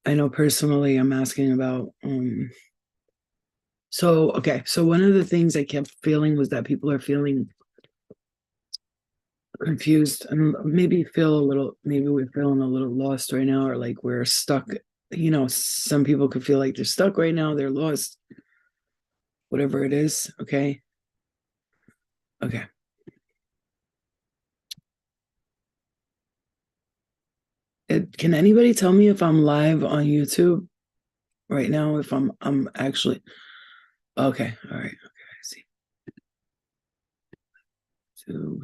I know personally I'm asking about so okay, so one of the things I kept feeling was that people are feeling confused and maybe feel a little, maybe we're feeling a little lost right now, or like we're stuck. Some people could feel like they're stuck right now, they're lost, whatever it is. Okay. Okay. Can anybody tell me if I'm live on YouTube right now? If I'm actually okay. All right. Okay. I see. So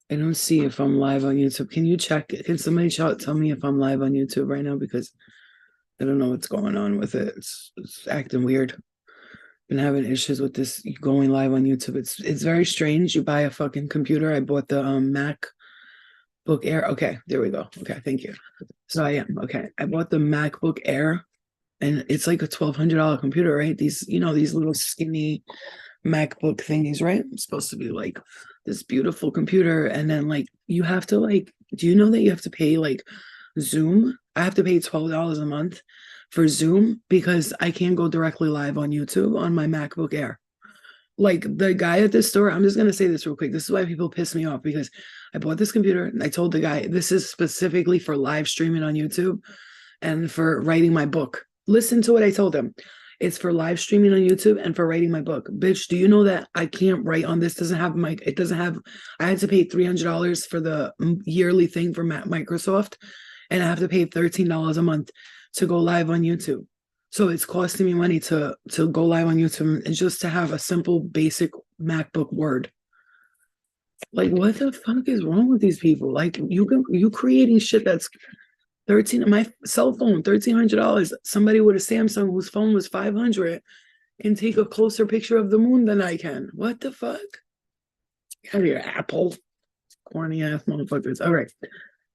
I don't see if I'm live on YouTube. Can you check? Can somebody tell me if I'm live on YouTube right now? Because I don't know what's going on with it. It's acting weird. Been having issues with this going live on YouTube. It's very strange. You buy a fucking computer. I bought the MacBook Air. Okay, there we go. Okay, thank you. So I am okay. I bought the MacBook Air, and it's like a $1,200 computer, right? These little skinny MacBook thingies, right? It's supposed to be like this beautiful computer, and then like you have to like. Do you know that you have to pay like Zoom? I have to pay $12 a month for Zoom because I can't go directly live on YouTube on my MacBook Air. Like the guy at this store, I'm just gonna say this real quick. This is why people piss me off because I bought this computer and I told the guy this is specifically for live streaming on YouTube and for writing my book. Listen to what I told him. It's for live streaming on YouTube and for writing my book. Bitch, do you know that I can't write on this? Doesn't have my it doesn't have I had to pay $300 for the yearly thing for Microsoft, and I have to pay $13 a month to go live on YouTube. So it's costing me money to go live on YouTube and just to have a simple basic MacBook Word. Like what the fuck is wrong with these people? Like you creating shit that's 13 my cell phone, $1,300. Somebody with a Samsung whose phone was 500 can take a closer picture of the moon than I can. What the fuck? Out of your Apple. Corny ass motherfuckers. All right.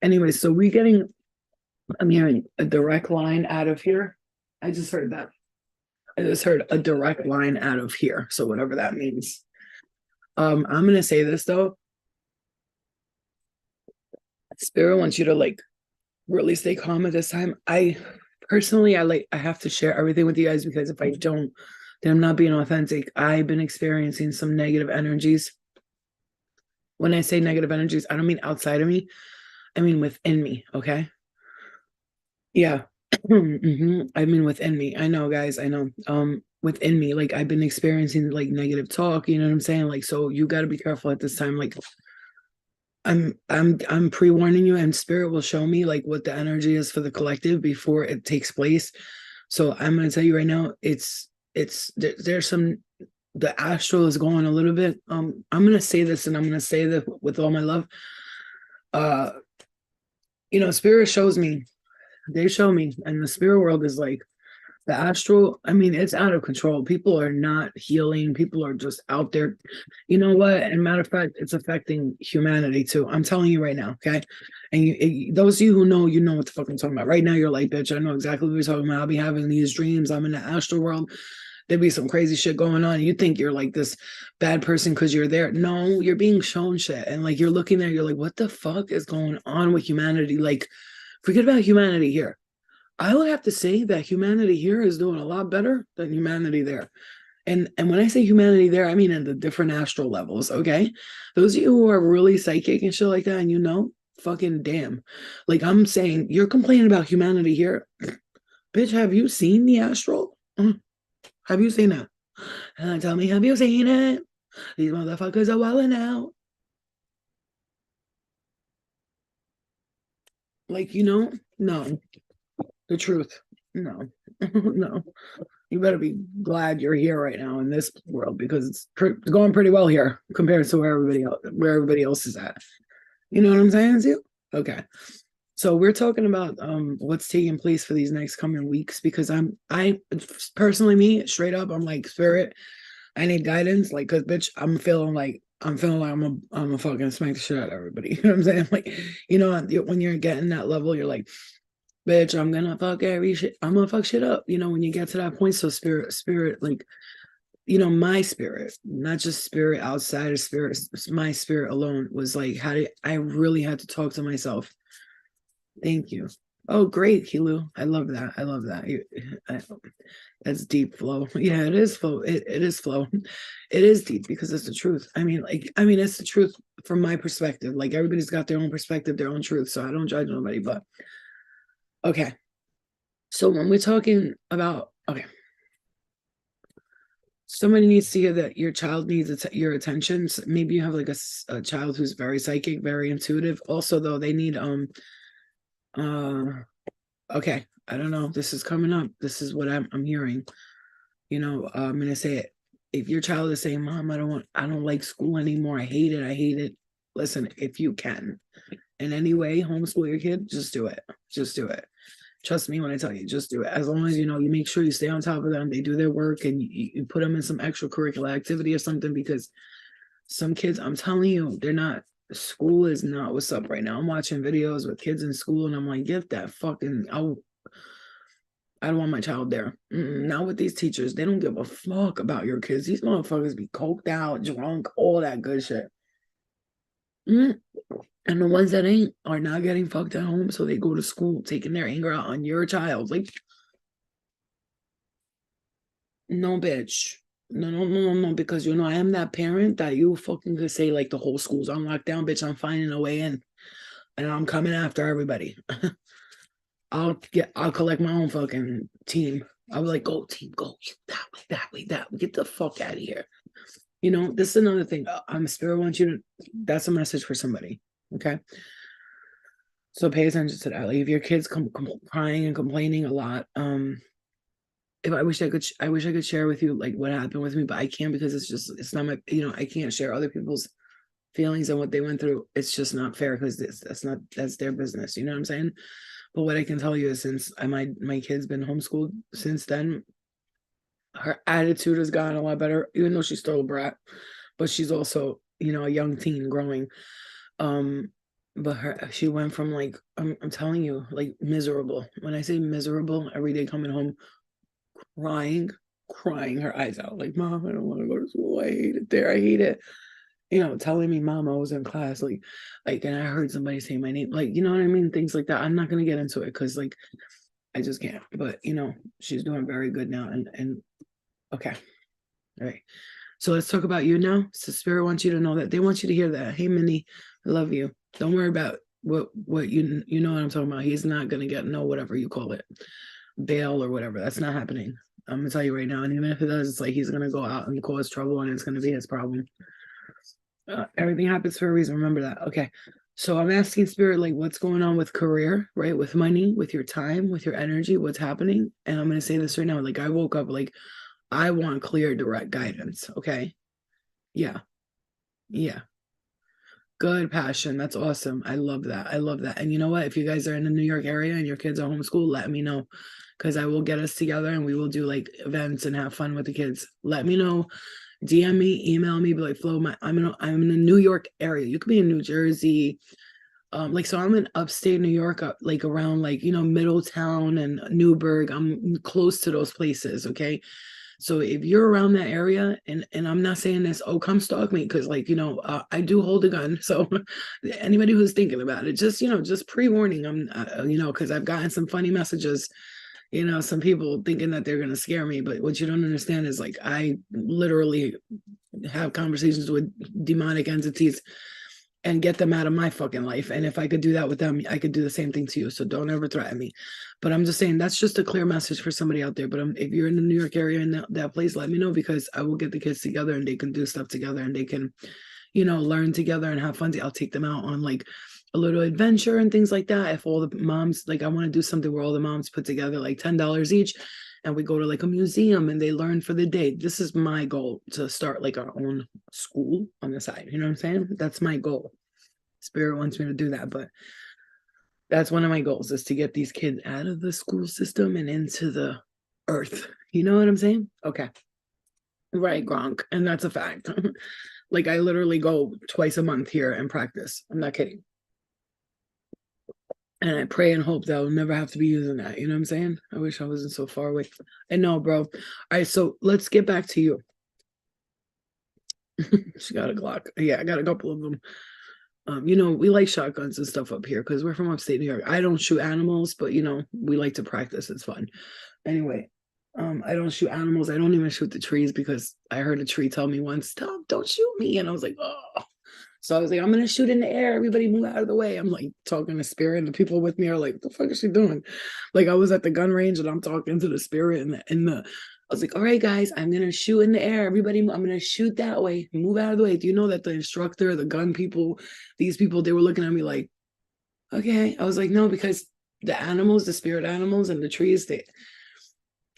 Anyway, so I'm hearing a direct line out of here. I just heard that. I just heard a direct line out of here. So whatever that means. I'm gonna say this though. Spirit wants you to like really stay calm at this time. I personally I have to share everything with you guys because if I don't, then I'm not being authentic. I've been experiencing some negative energies. When I say negative energies, I don't mean outside of me. I mean within me, okay? Yeah. I mean within me. I know, guys. I know. Within me, like I've been experiencing like negative talk. You know what I'm saying? Like, so you got to be careful at this time. Like, I'm pre-warning you, and spirit will show me like what the energy is for the collective before it takes place. So I'm gonna tell you right now, there's some the astral is going a little bit. I'm gonna say this, and I'm gonna say that with all my love. Uh, spirit shows me they show me, and the spirit world is like the astral. I mean, it's out of control. People are not healing. People are just out there. You know what? And matter of fact, it's affecting humanity too. I'm telling you right now, okay? And those of you who know, you know what the fuck I'm talking about. Right now, you're like, bitch, I know exactly what you're talking about. I'll be having these dreams. I'm in the astral world. There'd be some crazy shit going on. You think you're like this bad person because you're there. No, you're being shown shit. And like you're looking there, you're like, what the fuck is going on with humanity? Like, forget about humanity here. I would have to say that humanity here is doing a lot better than humanity there. And when I say humanity there, I mean in the different astral levels, okay? Those of you who are really psychic and shit like that, and fucking damn. Like I'm saying, you're complaining about humanity here. Bitch, have you seen the astral? Have you seen it? Tell me, have you seen it? These motherfuckers are wilding out. Like, no. The truth. No. No. You better be glad you're here right now in this world because it's going pretty well here compared to where everybody else is at. You know what I'm saying to you? Okay. So we're talking about what's taking place for these next coming weeks because I personally me straight up I'm like spirit I need guidance like because bitch I'm feeling like I'm a fucking smack the shit out of everybody. You know what I'm saying? Like when you're getting that level you're like bitch, I'm gonna fuck every shit. I'm gonna fuck shit up. When you get to that point, so spirit, like, my spirit, not just spirit outside of spirit, my spirit alone was like, I really had to talk to myself. Thank you. Oh, great, Kilu. I love that. I love that. I, that's deep flow. Yeah, it is flow. It is flow. It is deep because it's the truth. I mean, it's the truth from my perspective. Like everybody's got their own perspective, their own truth. So I don't judge nobody. But okay. So when we're talking about okay, somebody needs to hear that your child needs your attention. So maybe you have like a child who's very psychic, very intuitive. Also, though, they need uh okay, I don't know. This is coming up. This is what I'm hearing. I'm gonna say it. If your child is saying, "Mom, I don't like school anymore. I hate it. I hate it." Listen, if you can, in any way, homeschool your kid, just do it. Just do it. Trust me when I tell you, just do it. As long as you make sure you stay on top of them, they do their work, and you put them in some extracurricular activity or something. Because some kids, I'm telling you, they're not. School is not what's up right now. I'm watching videos with kids in school, and I'm like, get that fucking. I don't want my child there. Not with these teachers. They don't give a fuck about your kids. These motherfuckers be coked out, drunk, all that good shit. Mm. And the ones that ain't are not getting fucked at home, so they go to school taking their anger out on your child. Like, no, bitch. No, no, no, no, no. Because I am that parent that you fucking could say like the whole school's on lockdown, bitch. I'm finding a way in, and I'm coming after everybody. I'll collect my own fucking team. I'll be like, go team, go that way, that way, that way. Get the fuck out of here. This is another thing. Spirit wants you to. That's a message for somebody. Okay. So pay attention to that. Like if your kids crying and complaining a lot, if I wish I could share with you like what happened with me, but I can't because it's not my, I can't share other people's feelings and what they went through. It's just not fair because that's their business. You know what I'm saying? But what I can tell you is since my kid's been homeschooled since then, her attitude has gotten a lot better, even though she's still a brat, but she's also, a young teen growing. Um, but she went from like, I'm telling you, like miserable. When I say miserable, every day coming home, crying her eyes out, like, Mom, I don't want to go to school. I hate it there. I hate it. Telling me, Mom, I was in class, and I heard somebody say my name, like, you know what I mean? Things like that. I'm not gonna get into it because, like, I just can't. But she's doing very good now, and okay, all right. So let's talk about you now. So Spirit wants you to know that they want you to hear that. Hey, Minnie, I love you. Don't worry about what you know what I'm talking about. He's not gonna get no whatever you call it, bail or whatever. That's not happening. I'm gonna tell you right now. And even if it does, it's like he's gonna go out and cause trouble, and it's gonna be his problem. Everything happens for a reason. Remember that. Okay. So I'm asking Spirit, like, what's going on with career, right? With money, with your time, with your energy, what's happening? And I'm gonna say this right now. Like, I woke up like I want clear, direct guidance. Okay. Yeah. Yeah. Good passion. That's awesome. I love that. I love that. And you know what? If you guys are in the New York area and your kids are homeschooled, let me know because I will get us together and we will do like events and have fun with the kids. Let me know. DM me, email me, be like, Flo, I'm in the New York area. You could be in New Jersey. So I'm in upstate New York, like around like, Middletown and Newburgh. I'm close to those places. Okay. So if you're around that area, and I'm not saying this, oh, come stalk me, because like I do hold a gun. So anybody who's thinking about it, just pre-warning. I'm, because I've gotten some funny messages. Some people thinking that they're gonna scare me, but what you don't understand is like I literally have conversations with demonic entities and get them out of my fucking life. And if I could do that with them, I could do the same thing to you. So don't ever threaten me. But I'm just saying that's just a clear message for somebody out there. But if you're in the New York area and that place, let me know because I will get the kids together and they can do stuff together and they can, learn together and have fun. I'll take them out on like a little adventure and things like that. If all the moms, like I want to do something where all the moms put together like $10 each and we go to like a museum and they learn for the day. This is my goal to start like our own school on the side. You know what I'm saying? That's my goal. Spirit wants me to do that, but that's one of my goals is to get these kids out of the school system and into the earth. You know what I'm saying? Okay. Right, Gronk. And that's a fact. Like I literally go twice a month here and practice. I'm not kidding. And I pray and hope that I'll never have to be using that. You know what I'm saying? I wish I wasn't so far away. I know, bro. All right, so let's get back to you. She got a Glock. Yeah, I got a couple of them. We like shotguns and stuff up here because we're from upstate New York. I don't shoot animals, but we like to practice. It's fun. Anyway, I don't shoot animals. I don't even shoot the trees because I heard a tree tell me once, "Stop, don't shoot me." And I was like, oh. So I was like, I'm gonna shoot in the air. Everybody move out of the way. I'm like talking to spirit, and the people with me are like, the fuck is she doing? Like I was at the gun range and I'm talking to the spirit and I was like, all right, guys, I'm gonna shoot in the air. Everybody, I'm gonna shoot that way. Move out of the way. Do you know that the instructor, the gun people, these people, they were looking at me like, okay. I was like, no, because the animals, the spirit animals and the trees,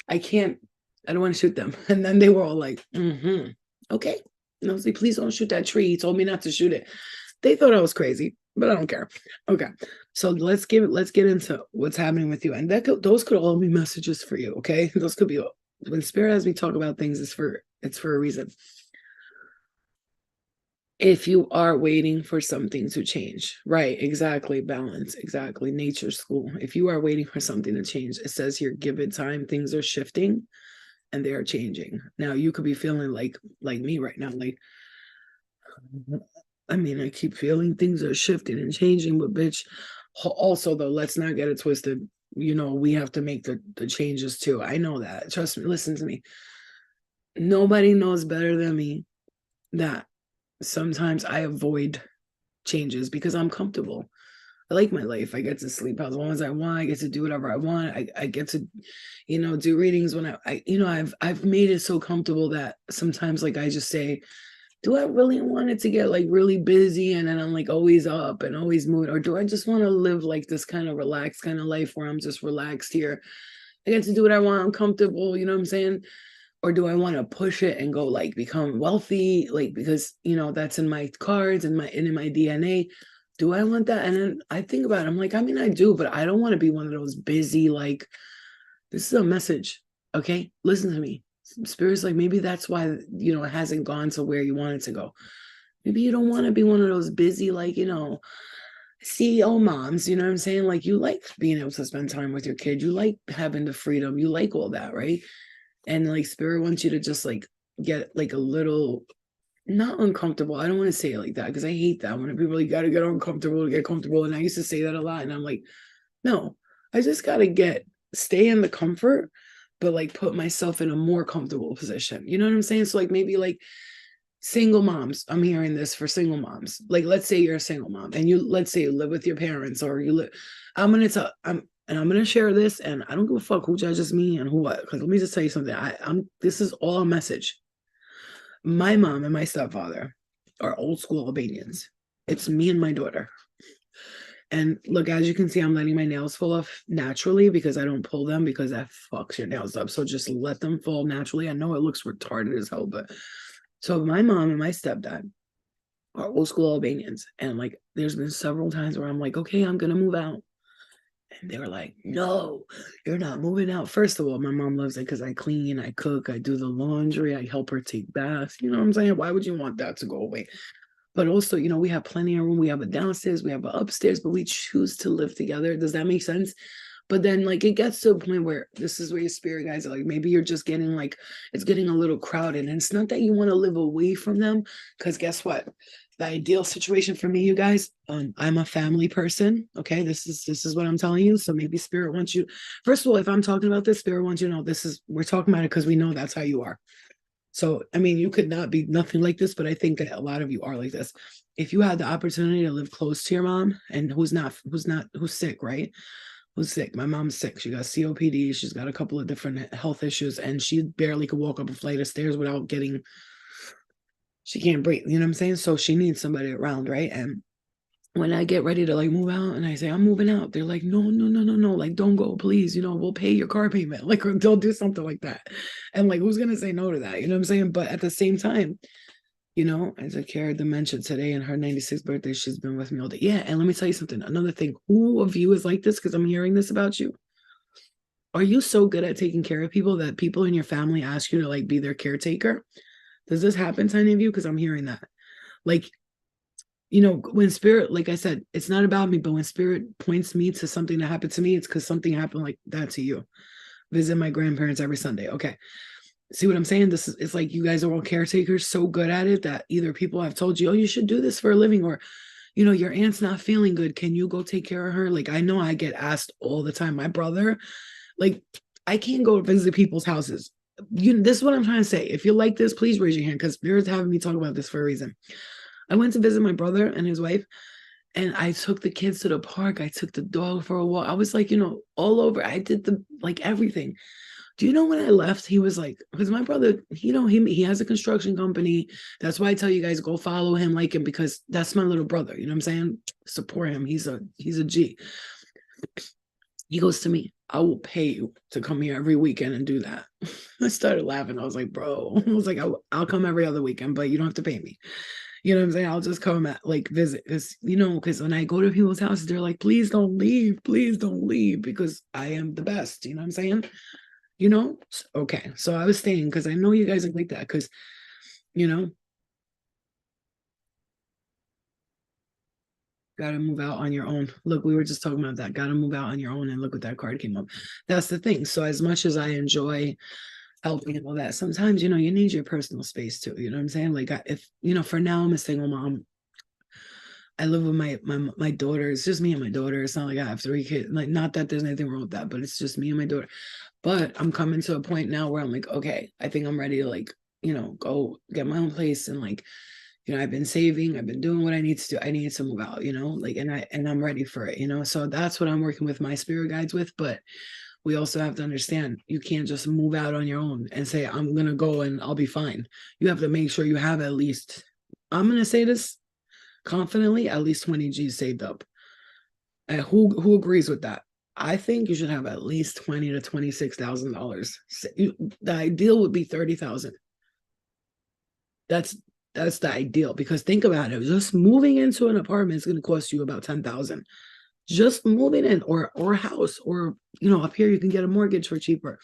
I don't want to shoot them. And then they were all like, okay. And I was like, please don't shoot that tree. He told me not to shoot it. They thought I was crazy, but I don't care. Okay. So let's get into what's happening with you. And those could all be messages for you. Okay. Those could be, when spirit has me talk about things, it's for a reason. If you are waiting for something to change, right? Exactly. Balance. Exactly. Nature school. If you are waiting for something to change, it says here, give it time. Things are shifting and they are changing. Now you could be feeling like me right now. Like, I mean, I keep feeling things are shifting and changing, but bitch, also though, let's not get it twisted. We have to make the changes too. I know that. Trust me. Listen to me. Nobody knows better than me that sometimes I avoid changes because I'm comfortable. I like my life. I get to sleep as long as I want. I get to do whatever I want. I get to, do readings when I've made it so comfortable that sometimes like I just say, do I really want it to get like really busy and then I'm like always up and always moving, or do I just want to live like this kind of relaxed kind of life where I'm just relaxed here? I get to do what I want. I'm comfortable. You know what I'm saying? Or do I want to push it and go like become wealthy, like because that's in my cards and in my DNA? Do I want that? And then I think about it, I'm like, I mean, I do, but I don't want to be one of those busy, like, this is a message. Okay, listen to me. Spirit's like, maybe that's why it hasn't gone to where you want it to go. Maybe you don't want to be one of those busy, like, CEO moms, you know what I'm saying? Like, you like being able to spend time with your kid, you like having the freedom, you like all that, right? And like spirit wants you to just like get like a little not uncomfortable. I don't want to say it like that because I hate that when people like gotta get uncomfortable to get comfortable. And I used to say that a lot. And I'm like, no, I just gotta stay in the comfort, but like put myself in a more comfortable position. You know what I'm saying? So like maybe like single moms, I'm hearing this for single moms. Like let's say you're a single mom and let's say you live with your parents or you live, I'm going to share this and I don't give a fuck who judges me and who what, because let me just tell you something. This is all a message. My mom and my stepfather are old school Albanians. It's me and my daughter. And look, as you can see, I'm letting my nails fall off naturally because I don't pull them because that fucks your nails up. So just let them fall naturally. I know it looks retarded as hell, but so my mom and my stepdad are old school Albanians. And like, there's been several times where I'm like, okay, I'm going to move out. And they were like, no, you're not moving out. First of all, my mom loves it because I clean, I cook, I do the laundry, I help her take baths. You know what I'm saying? Why would you want that to go away? But also, we have plenty of room. We have a downstairs, we have an upstairs, but we choose to live together. Does that make sense? But then like it gets to a point where this is where your spirit guys are like, maybe you're just getting like, it's getting a little crowded. And it's not that you want to live away from them, because guess what? The ideal situation for me, you guys, I'm a family person. Okay. This is what I'm telling you. So maybe spirit wants you, first of all, if I'm talking about this, spirit wants you to know we're talking about it because we know that's how you are. So, I mean, you could not be nothing like this, but I think that a lot of you are like this. If you had the opportunity to live close to your mom and who's sick, right? Who's sick? My mom's sick. She got COPD. She's got a couple of different health issues and she barely could walk up a flight of stairs without she can't breathe. You know what I'm saying? So she needs somebody around, right? And when I get ready to like move out and I say, I'm moving out, they're like, no, like, don't go, please. We'll pay your car payment. Like, or they'll do something like that. And like, who's going to say no to that? You know what I'm saying? But at the same time, as a Kara dementia today and her 96th birthday, she's been with me all day. Yeah. And let me tell you something. Another thing, who of you is like this? Because I'm hearing this about you. Are you so good at taking care of people that people in your family ask you to like be their caretaker? Does this happen to any of you? Because I'm hearing that. Like, when spirit, like I said, it's not about me, but when spirit points me to something that happened to me, it's because something happened like that to you. Visit my grandparents every Sunday. Okay. See what I'm saying? It's like you guys are all caretakers, so good at it that either people have told you, oh, you should do this for a living, or, your aunt's not feeling good. Can you go take care of her? Like, I know I get asked all the time. My brother, like, I can't go visit people's houses. This is what I'm trying to say. If you like this, please raise your hand, because Spirit's having me talk about this for a reason. I went to visit my brother and his wife, and I took the kids to the park. I took the dog for a walk. I was like, all over. I did everything. Do you know when I left, he was like, because my brother, he has a construction company. That's why I tell you guys, go follow him, like him, because that's my little brother. You know what I'm saying? Support him. He's a G. He goes to me, I will pay you to come here every weekend and do that. I started laughing. I was like, bro, I was like, I'll come every other weekend, but you don't have to pay me. You know what I'm saying? I'll just come visit, because when I go to people's houses, they're like, please don't leave, because I am the best. You know what I'm saying? Okay, so I was staying because I know you guys are like that, because gotta move out on your own. Look, we were just talking about that. Gotta move out on your own, and look what that card came up. That's the thing. So as much as I enjoy helping and all that, sometimes you need your personal space too. You know what I'm saying? Like, if for now, I'm a single mom. I live with my daughter. It's just me and my daughter. It's not like I have 3 kids. Like, not that there's anything wrong with that, but it's just me and my daughter. But I'm coming to a point now where I'm like, okay, I think I'm ready to go get my own place, and I've been saving, I've been doing what I need to do. I need to move out, and I'm ready for it. So that's what I'm working with my spirit guides with. But we also have to understand, you can't just move out on your own and say, I'm gonna go and I'll be fine. You have to make sure you have at least, I'm gonna say this confidently, at least 20 G's saved up. And who agrees with that? I think you should have at least $20,000 to $26,000. The ideal would be 30,000. That's the ideal, because think about it. Just moving into an apartment is going to cost you about 10,000. Just moving in, or a house, or up here you can get a mortgage for cheaper.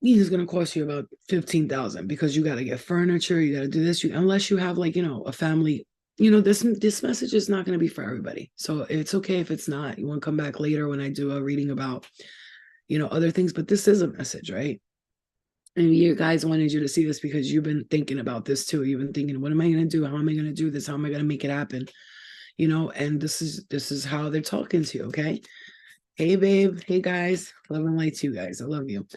It is going to cost you about 15,000, because you got to get furniture, you got to do this. Unless you have a family. This message is not going to be for everybody. So it's okay if it's not. You want to come back later when I do a reading about other things. But this is a message, right? And you guys wanted you to see this because you've been thinking about this too. You've been thinking, what am I going to do? How am I going to do this? How am I going to make it happen? And this is how they're talking to you. Okay. Hey, babe. Hey, guys. Love and light to you guys. I love you.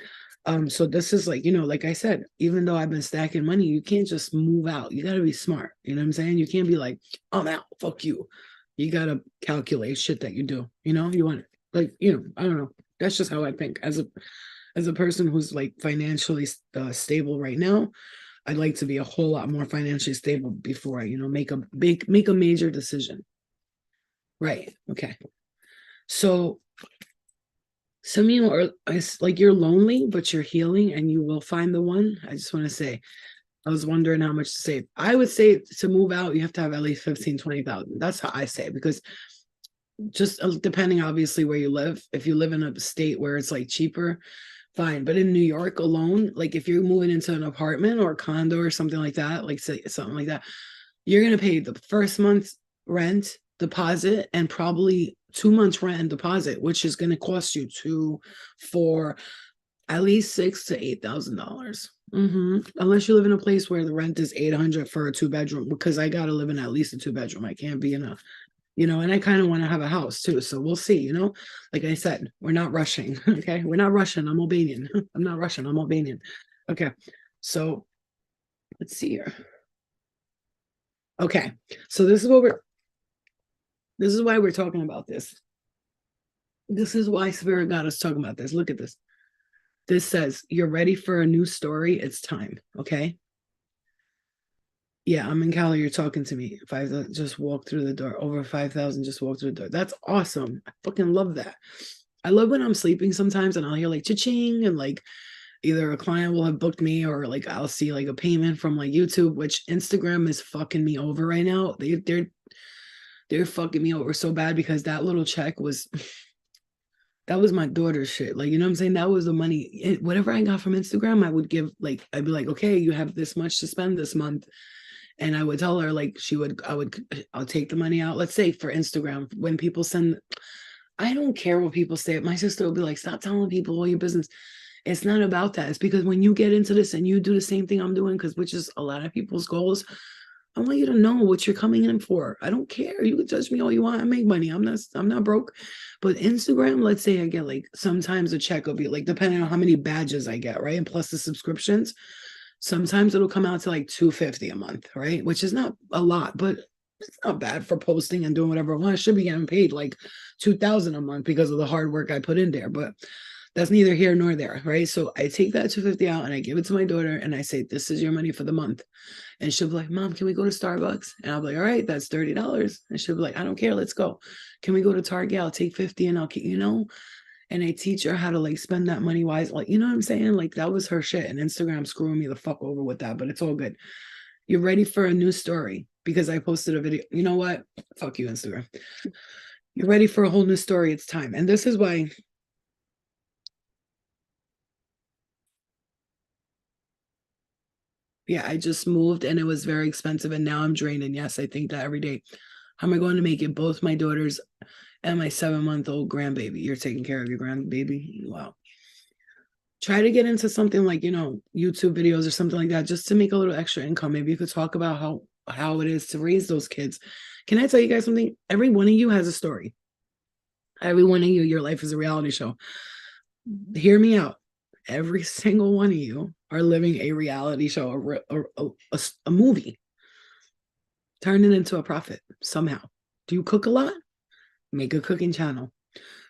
So this is like I said, even though I've been stacking money, you can't just move out. You got to be smart. You know what I'm saying? You can't be like, I'm out. Fuck you. You got to calculate shit that you do. You want I don't know. That's just how I think as a person who's financially stable right now. I'd like to be a whole lot more financially stable before I, make a major decision. Right. Okay. So some of you are you're lonely, but you're healing, and you will find the one. I just want to say, I was wondering how much to save. I would say to move out, you have to have at least 15, 20,000. That's how I say it, because just depending obviously where you live. If you live in a state where it's cheaper, fine. But in New York alone, if you're moving into an apartment or a condo or something like that, something like that, you're going to pay the first month's rent deposit and probably 2 months rent and deposit, which is going to cost you for at least $6,000 to $8,000. Unless you live in a place where the rent is $800 for a 2-bedroom, because I got to live in at least a 2-bedroom. I can't be in a and I kind of want to have a house too. So we'll see, like I said, we're not rushing. Okay. We're not Russian. I'm Albanian. I'm not Russian. I'm Albanian. Okay. So let's see here. Okay. So this is why we're talking about this. This is why Spirit got us talking about this. Look at this. This says, you're ready for a new story. It's time. Okay. Yeah, I'm in Cali. You're talking to me. 5,000 just walked through the door. Over 5,000 just walked through the door. That's awesome. I fucking love that. I love when I'm sleeping sometimes and I'll hear cha-ching, and either a client will have booked me, or I'll see a payment from YouTube, which Instagram is fucking me over right now. They're fucking me over so bad, because that little check was that was my daughter's shit. You know what I'm saying? That was the money. Whatever I got from Instagram, I would give I'd be like, okay, you have this much to spend this month. And I would tell her I'll take the money out. Let's say for Instagram, when people send, I don't care what people say. My sister will be like, stop telling people all your business. It's not about that. It's because when you get into this and you do the same thing I'm doing, which is a lot of people's goals, I want you to know what you're coming in for. I don't care. You can judge me all you want. I make money. I'm not broke. But Instagram, let's say I get like sometimes a check will be like depending on how many badges I get, right? And plus the subscriptions. Sometimes it'll come out to like 250 a month, right? Which is not a lot, but it's not bad for posting and doing whatever I want. I should be getting paid like 2,000 a month because of the hard work I put in there. But that's neither here nor there, right? So I take that 250 out and I give it to my daughter and I say, this is your money for the month. And she'll be like, Mom, can we go to Starbucks? And I'll be like, all right, that's $30. And she'll be like, I don't care, let's go. Can we go to Target? I'll take 50 and I'll keep, and I teach her how to like spend that money wise. Like, you know what I'm saying? Like that was her shit. And Instagram screwing me the fuck over with that, but it's all good. You're ready for a new story because I posted a video. You know what? Fuck you, Instagram. You're ready for a whole new story. It's time. And this is why. Yeah, I just moved and it was very expensive and now I'm drained. And yes, I think that every day. How am I going to make it? Both my daughters and my 7-month-old grandbaby. You're taking care of your grandbaby. Wow. Try to get into something like, YouTube videos or something like that, just to make a little extra income. Maybe you could talk about how it is to raise those kids. Can I tell you guys something? Every one of you has a story. Every one of you, your life is a reality show. Hear me out. Every single one of you are living a reality show, a movie. Turn it into a profit somehow. Do you cook a lot? Make a cooking channel.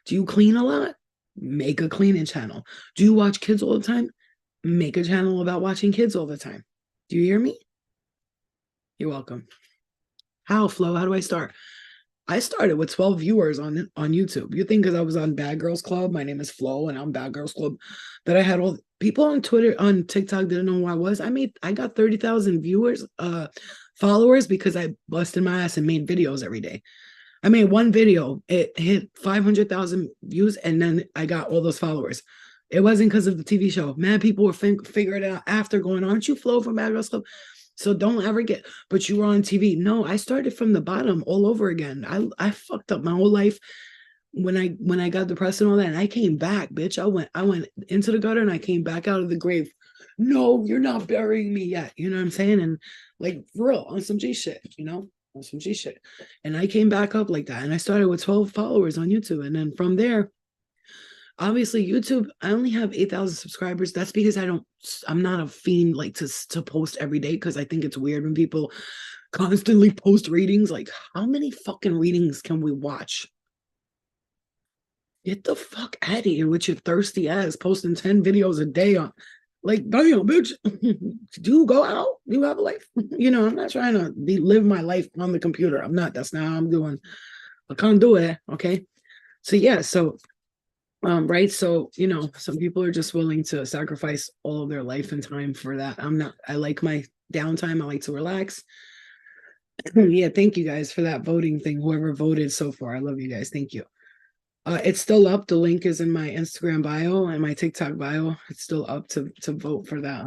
Do you clean a lot? Make a cleaning channel. Do you watch kids all the time? Make a channel about watching kids all the time. Do you hear me? You're welcome. How, Flo? How do I start? I started with 12 viewers on YouTube. You think because I was on Bad Girls Club, my name is Flo and I'm Bad Girls Club, that I had all people on Twitter, on TikTok didn't know who I was. I got 30,000 viewers, followers because I busted my ass and made videos every day. I made one video, it hit 500,000 views, and then I got all those followers. It wasn't because of the TV show. Mad people were figuring it out after going, aren't you Flo from Bad Girls Club? So don't ever but you were on TV. No, I started from the bottom all over again. I fucked up my whole life when I got depressed and all that. And I came back, bitch. I went into the gutter and I came back out of the grave. No, you're not burying me yet. You know what I'm saying? And like for real, on some G shit, on some G shit. And I came back up like that. And I started with 12 followers on YouTube. And then from there, obviously YouTube, I only have 8,000 subscribers. That's because I'm not a fiend like to post every day, because I think it's weird when people constantly post readings. Like, how many fucking readings can we watch? Get the fuck out of here with your thirsty ass posting 10 videos a day on, like, damn, bitch. Do you go out? Do you have a life? I'm not trying to live my life on the computer. I'm not. That's not how I'm doing. I can't do it. Okay. So yeah. So right. So, some people are just willing to sacrifice all of their life and time for that. I'm not. I like my downtime. I like to relax. Yeah. Thank you guys for that voting thing. Whoever voted so far. I love you guys. Thank you. It's still up. The link is in my Instagram bio and my TikTok bio. It's still up to vote for that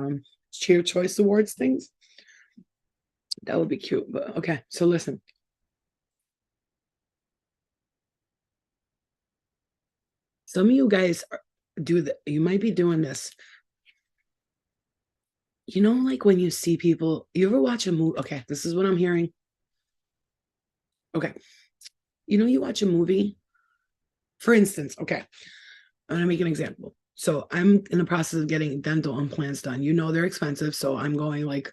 Cheer Choice Awards things. That would be cute. But okay. So listen. Some of you guys do that. You might be doing this. Like when you see people, you ever watch a movie? Okay, this is what I'm hearing. Okay. You watch a movie, for instance, okay, I'm gonna make an example. So I'm in the process of getting dental implants done. They're expensive, so I'm going like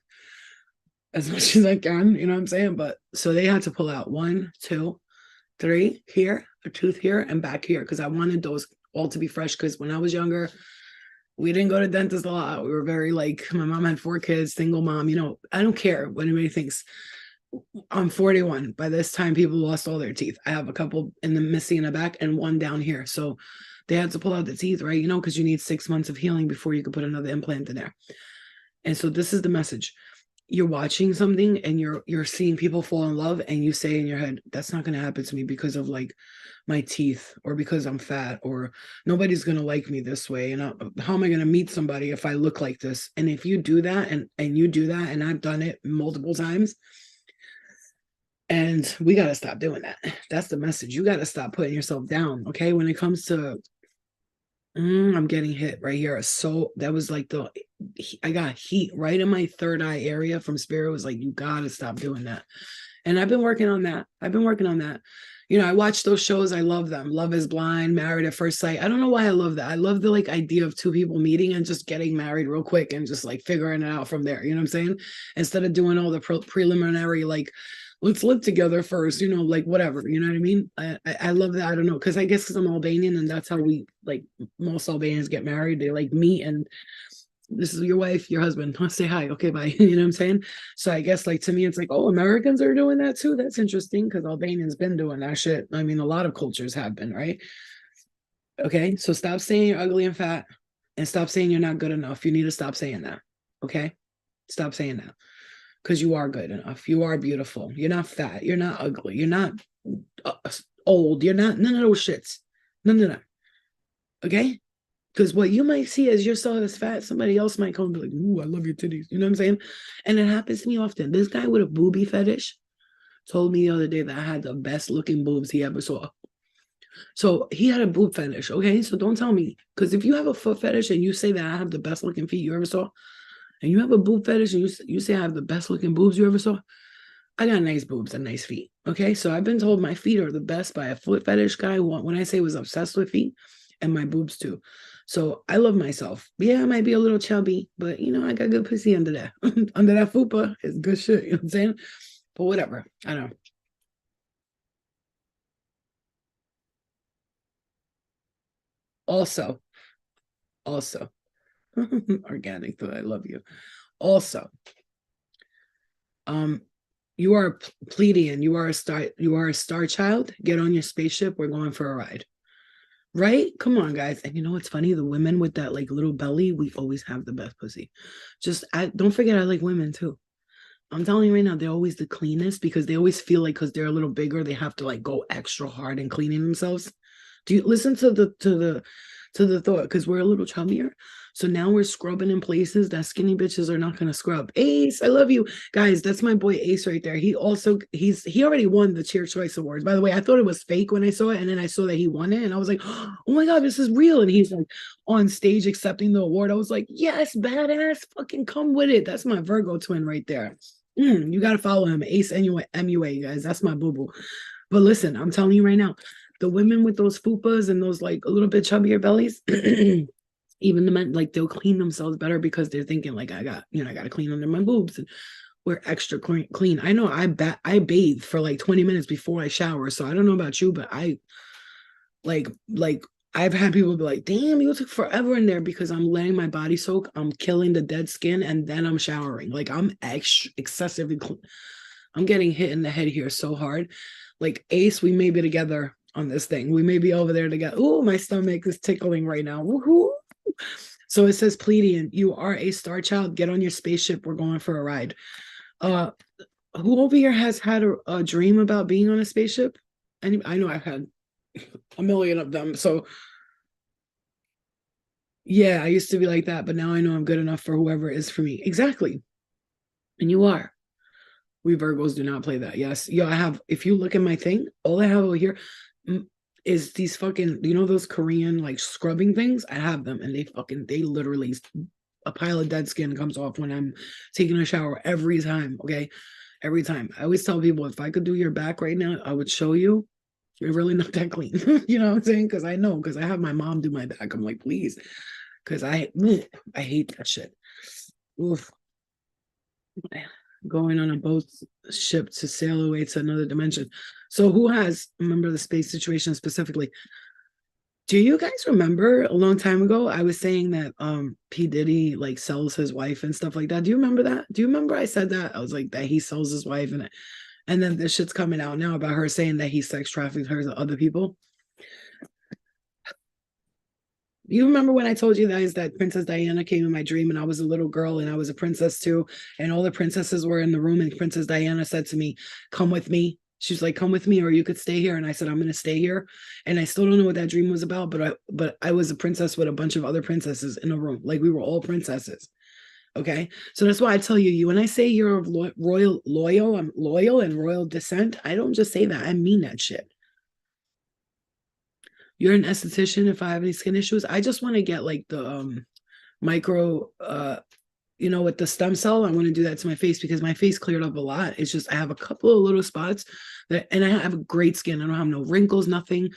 as much as I can, you know what I'm saying? But so they had to pull out 1, 2, 3 here, a tooth here, and back here, because I wanted those all to be fresh. Because when I was younger, we didn't go to dentists a lot. We were very like, my mom had 4 kids, single mom. I don't care what anybody thinks. I'm 41. By this time, people lost all their teeth. I have a couple in the missing in the back and one down here. So they had to pull out the teeth, right? Because you need 6 months of healing before you could put another implant in there. And so this is the message. You're watching something and you're seeing people fall in love, and you say in your head, that's not going to happen to me because of like my teeth, or because I'm fat, or nobody's going to like me this way. And how am I going to meet somebody if I look like this? And if you do that and you do that, and I've done it multiple times, and we got to stop doing that. That's the message. You got to stop putting yourself down. Okay. When it comes to, I'm getting hit right here. So that was like I got heat right in my third eye area from Spirit. It was like, you gotta stop doing that. And I've been working on that. I've been working on that. You know, I watch those shows. I love them. Love is Blind, Married at First Sight. I don't know why I love that. I love the like idea of two people meeting and just getting married real quick and just like figuring it out from there. You know what I'm saying? Instead of doing all the preliminary, like, let's live together first, you know, like whatever. You know what I mean? I love that. I don't know. Cause I guess because I'm Albanian and that's how we like most Albanians get married. They like meet and this is your wife, your husband. I'll say hi. Okay, bye. You know what I'm saying? So I guess like to me, it's like, oh, Americans are doing that too. That's interesting because Albanians been doing that shit. I mean, a lot of cultures have been, right? Okay. So stop saying you're ugly and fat and stop saying you're not good enough. You need to stop saying that. Okay. Stop saying that. Because you are good enough. You are beautiful. You're not fat. You're not ugly. You're not uh, old. You're not none of those shits. None of that. Okay. Because what you might see as yourself as fat, somebody else might come and be like, ooh, I love your titties. You know what I'm saying? And it happens to me often. This guy with a boobie fetish told me the other day that I had the best looking boobs he ever saw. So he had a boob fetish. Okay. So don't tell me. Because if you have a foot fetish and you say that I have the best looking feet you ever saw, and you have a boob fetish and you say I have the best looking boobs you ever saw, I got nice boobs and nice feet. Okay. So I've been told my feet are the best by a foot fetish guy when I say was obsessed with feet and my boobs too. So I love myself. Yeah, I might be a little chubby, but you know, I got good pussy under there. Under that fupa is good shit. You know what I'm saying? But whatever. I don't know. Also, also, organic though. I love you. Also, um, you are a Pleiadian. You are a star. You are a star child. Get on your spaceship. We're going for a ride. Right? Come on, guys. And you know what's funny? The women with that like little belly, we always have the best pussy. Just don't forget I like women too. I'm telling you right now, they're always the cleanest because they always feel like because they're a little bigger, they have to like go extra hard in cleaning themselves. Do you listen to the thought? Because we're a little chubbier. So now we're scrubbing in places that skinny bitches are not gonna scrub. Ace, I love you. Guys, that's my boy Ace right there. He already won the Cheer Choice Awards. By the way, I thought it was fake when I saw it, and then I saw that he won it, and I was like, oh my god, this is real. And he's like on stage accepting the award. I was like, yes, badass, fucking come with it. That's my Virgo twin right there. You gotta follow him, Ace MUA, guys. That's my boo boo. But listen, I'm telling you right now, the women with those fupas and those like a little bit chubbier bellies, even the men, like they'll clean themselves better because they're thinking like I got to clean under my boobs and we're extra clean. I know I bathe for like 20 minutes before I shower, so I don't know about you, but I like I've had people be like, damn, you took forever in there because I'm letting my body soak, I'm killing the dead skin, and then I'm showering. Like I'm excessively I'm getting hit in the head here so hard. Like Ace, we may be together on this thing. We may be over there together. Oh, my stomach is tickling right now. Woohoo! So it says, Pleiadian, you are a star child. Get on your spaceship. We're going for a ride. Uh, who over here has had a dream about being on a spaceship? And I know I've had a million of them. So yeah, I used to be like that, but now I know I'm good enough for whoever is for me. Exactly. And you are. We Virgos do not play that. Yes. Yeah, I have, if you look at my thing, all I have over here is these fucking, you know, those Korean like scrubbing things? I have them and they literally, a pile of dead skin comes off when I'm taking a shower every time. Okay. Every time. I always tell people if I could do your back right now, I would show you. You're really not that clean. You know what I'm saying? Because I know, because I have my mom do my back. I'm like, please. Because I hate that shit. Oof. Going on a boat ship to sail away to another dimension. So who has, remember the space situation specifically? Do you guys remember a long time ago I was saying that P. Diddy like sells his wife and stuff like that? Do you remember that? Do you remember I said that? I was like that he sells his wife and then this shit's coming out now about her saying that he sex trafficked her to other people. You remember when I told you guys that Princess Diana came in my dream and I was a little girl and I was a princess too, and all the princesses were in the room and Princess Diana said to me, come with me. She's like, come with me or you could stay here. And I said, I'm gonna stay here. And I still don't know what that dream was about, but I was a princess with a bunch of other princesses in a room. Like we were all princesses. Okay. So that's why I tell you, when I say you're of loyal, I'm loyal and royal descent, I don't just say that. I mean that shit. You're an esthetician if I have any skin issues. I just want to get like micro, with the stem cell. I want to do that to my face because my face cleared up a lot. It's just I have a couple of little spots and I have a great skin. I don't have no wrinkles, nothing,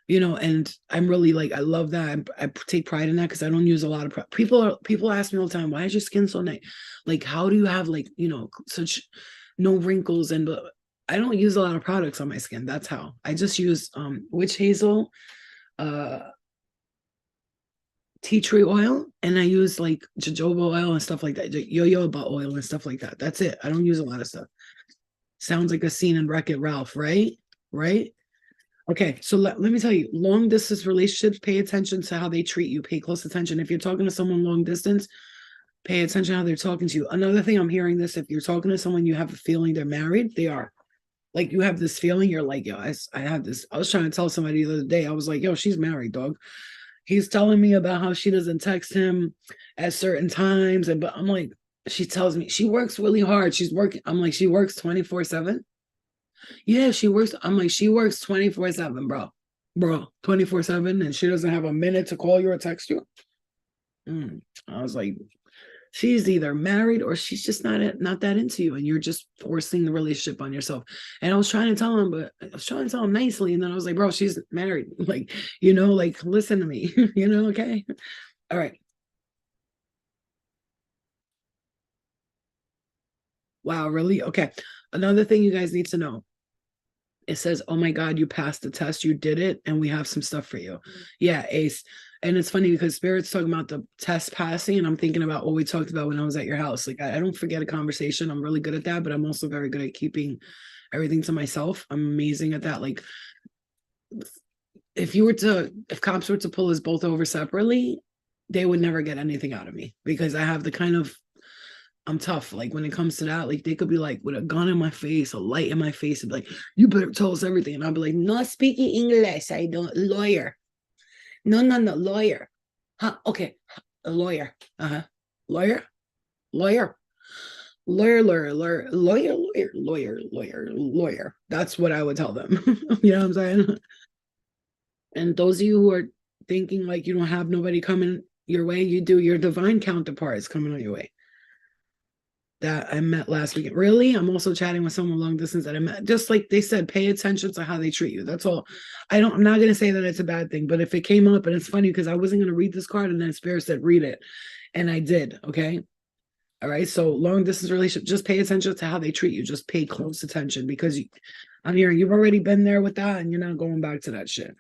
and I'm really like, I love that. I take pride in that because I don't use a lot of people ask me all the time, why is your skin so nice? Like, how do you have like, such no wrinkles? And but I don't use a lot of products on my skin. That's how. I just use witch hazel, uh tea tree oil, and I use like jojoba oil and stuff like that, jojoba oil and stuff like that. That's it. I don't use a lot of stuff. Sounds like a scene in Wreck-It Ralph, right? Right? Okay, so let me tell you, long distance relationships, pay attention to how they treat you. Pay close attention. If you're talking to someone long distance, pay attention how they're talking to you. Another thing I'm hearing this, if you're talking to someone, you have a feeling they're married, they are. Like you have this feeling, you're like, yo, I had this. I was trying to tell somebody the other day, I was like, yo, she's married, dog. He's telling me about how she doesn't text him at certain times. But I'm like, she tells me she works really hard. She's working. I'm like, she works 24/7. Yeah, she works. I'm like, she works 24/7, bro. Bro, 24/7, and she doesn't have a minute to call you or text you. I was like, she's either married or she's just not that into you, and you're just forcing the relationship on yourself. And I was trying to tell him, but I was trying to tell him nicely, and then I was like, bro, she's married. Like, like listen to me, okay. All right. Wow, really? Okay. Another thing you guys need to know, it says, oh my God, you passed the test, you did it, and we have some stuff for you. Yeah, Ace. And it's funny because Spirit's talking about the test passing, and I'm thinking about what we talked about when I was at your house. Like, I don't forget a conversation. I'm really good at that, but I'm also very good at keeping everything to myself. I'm amazing at that. Like, if cops were to pull us both over separately, they would never get anything out of me because I have the kind of, I'm tough. Like when it comes to that, like they could be like with a gun in my face, a light in my face, and be like, you better tell us everything. And I'll be like, no speaking English. I don't lawyer. No, lawyer. Huh? Okay. A lawyer. Uh-huh. Lawyer. Lawyer. Lawyer. That's what I would tell them. You know what I'm saying? And those of you who are thinking like you don't have nobody coming your way, you do. Your divine counterpart is coming on your way that I met last weekend. Really? I'm also chatting with someone long distance that I met. Just like they said, pay attention to how they treat you. That's all. I'm not gonna say that it's a bad thing, but if it came up, and it's funny because I wasn't gonna read this card and then Spirit said read it. And I did. Okay. All right. So long distance relationship, just pay attention to how they treat you. Just pay close attention because I'm hearing you've already been there with that and you're not going back to that shit.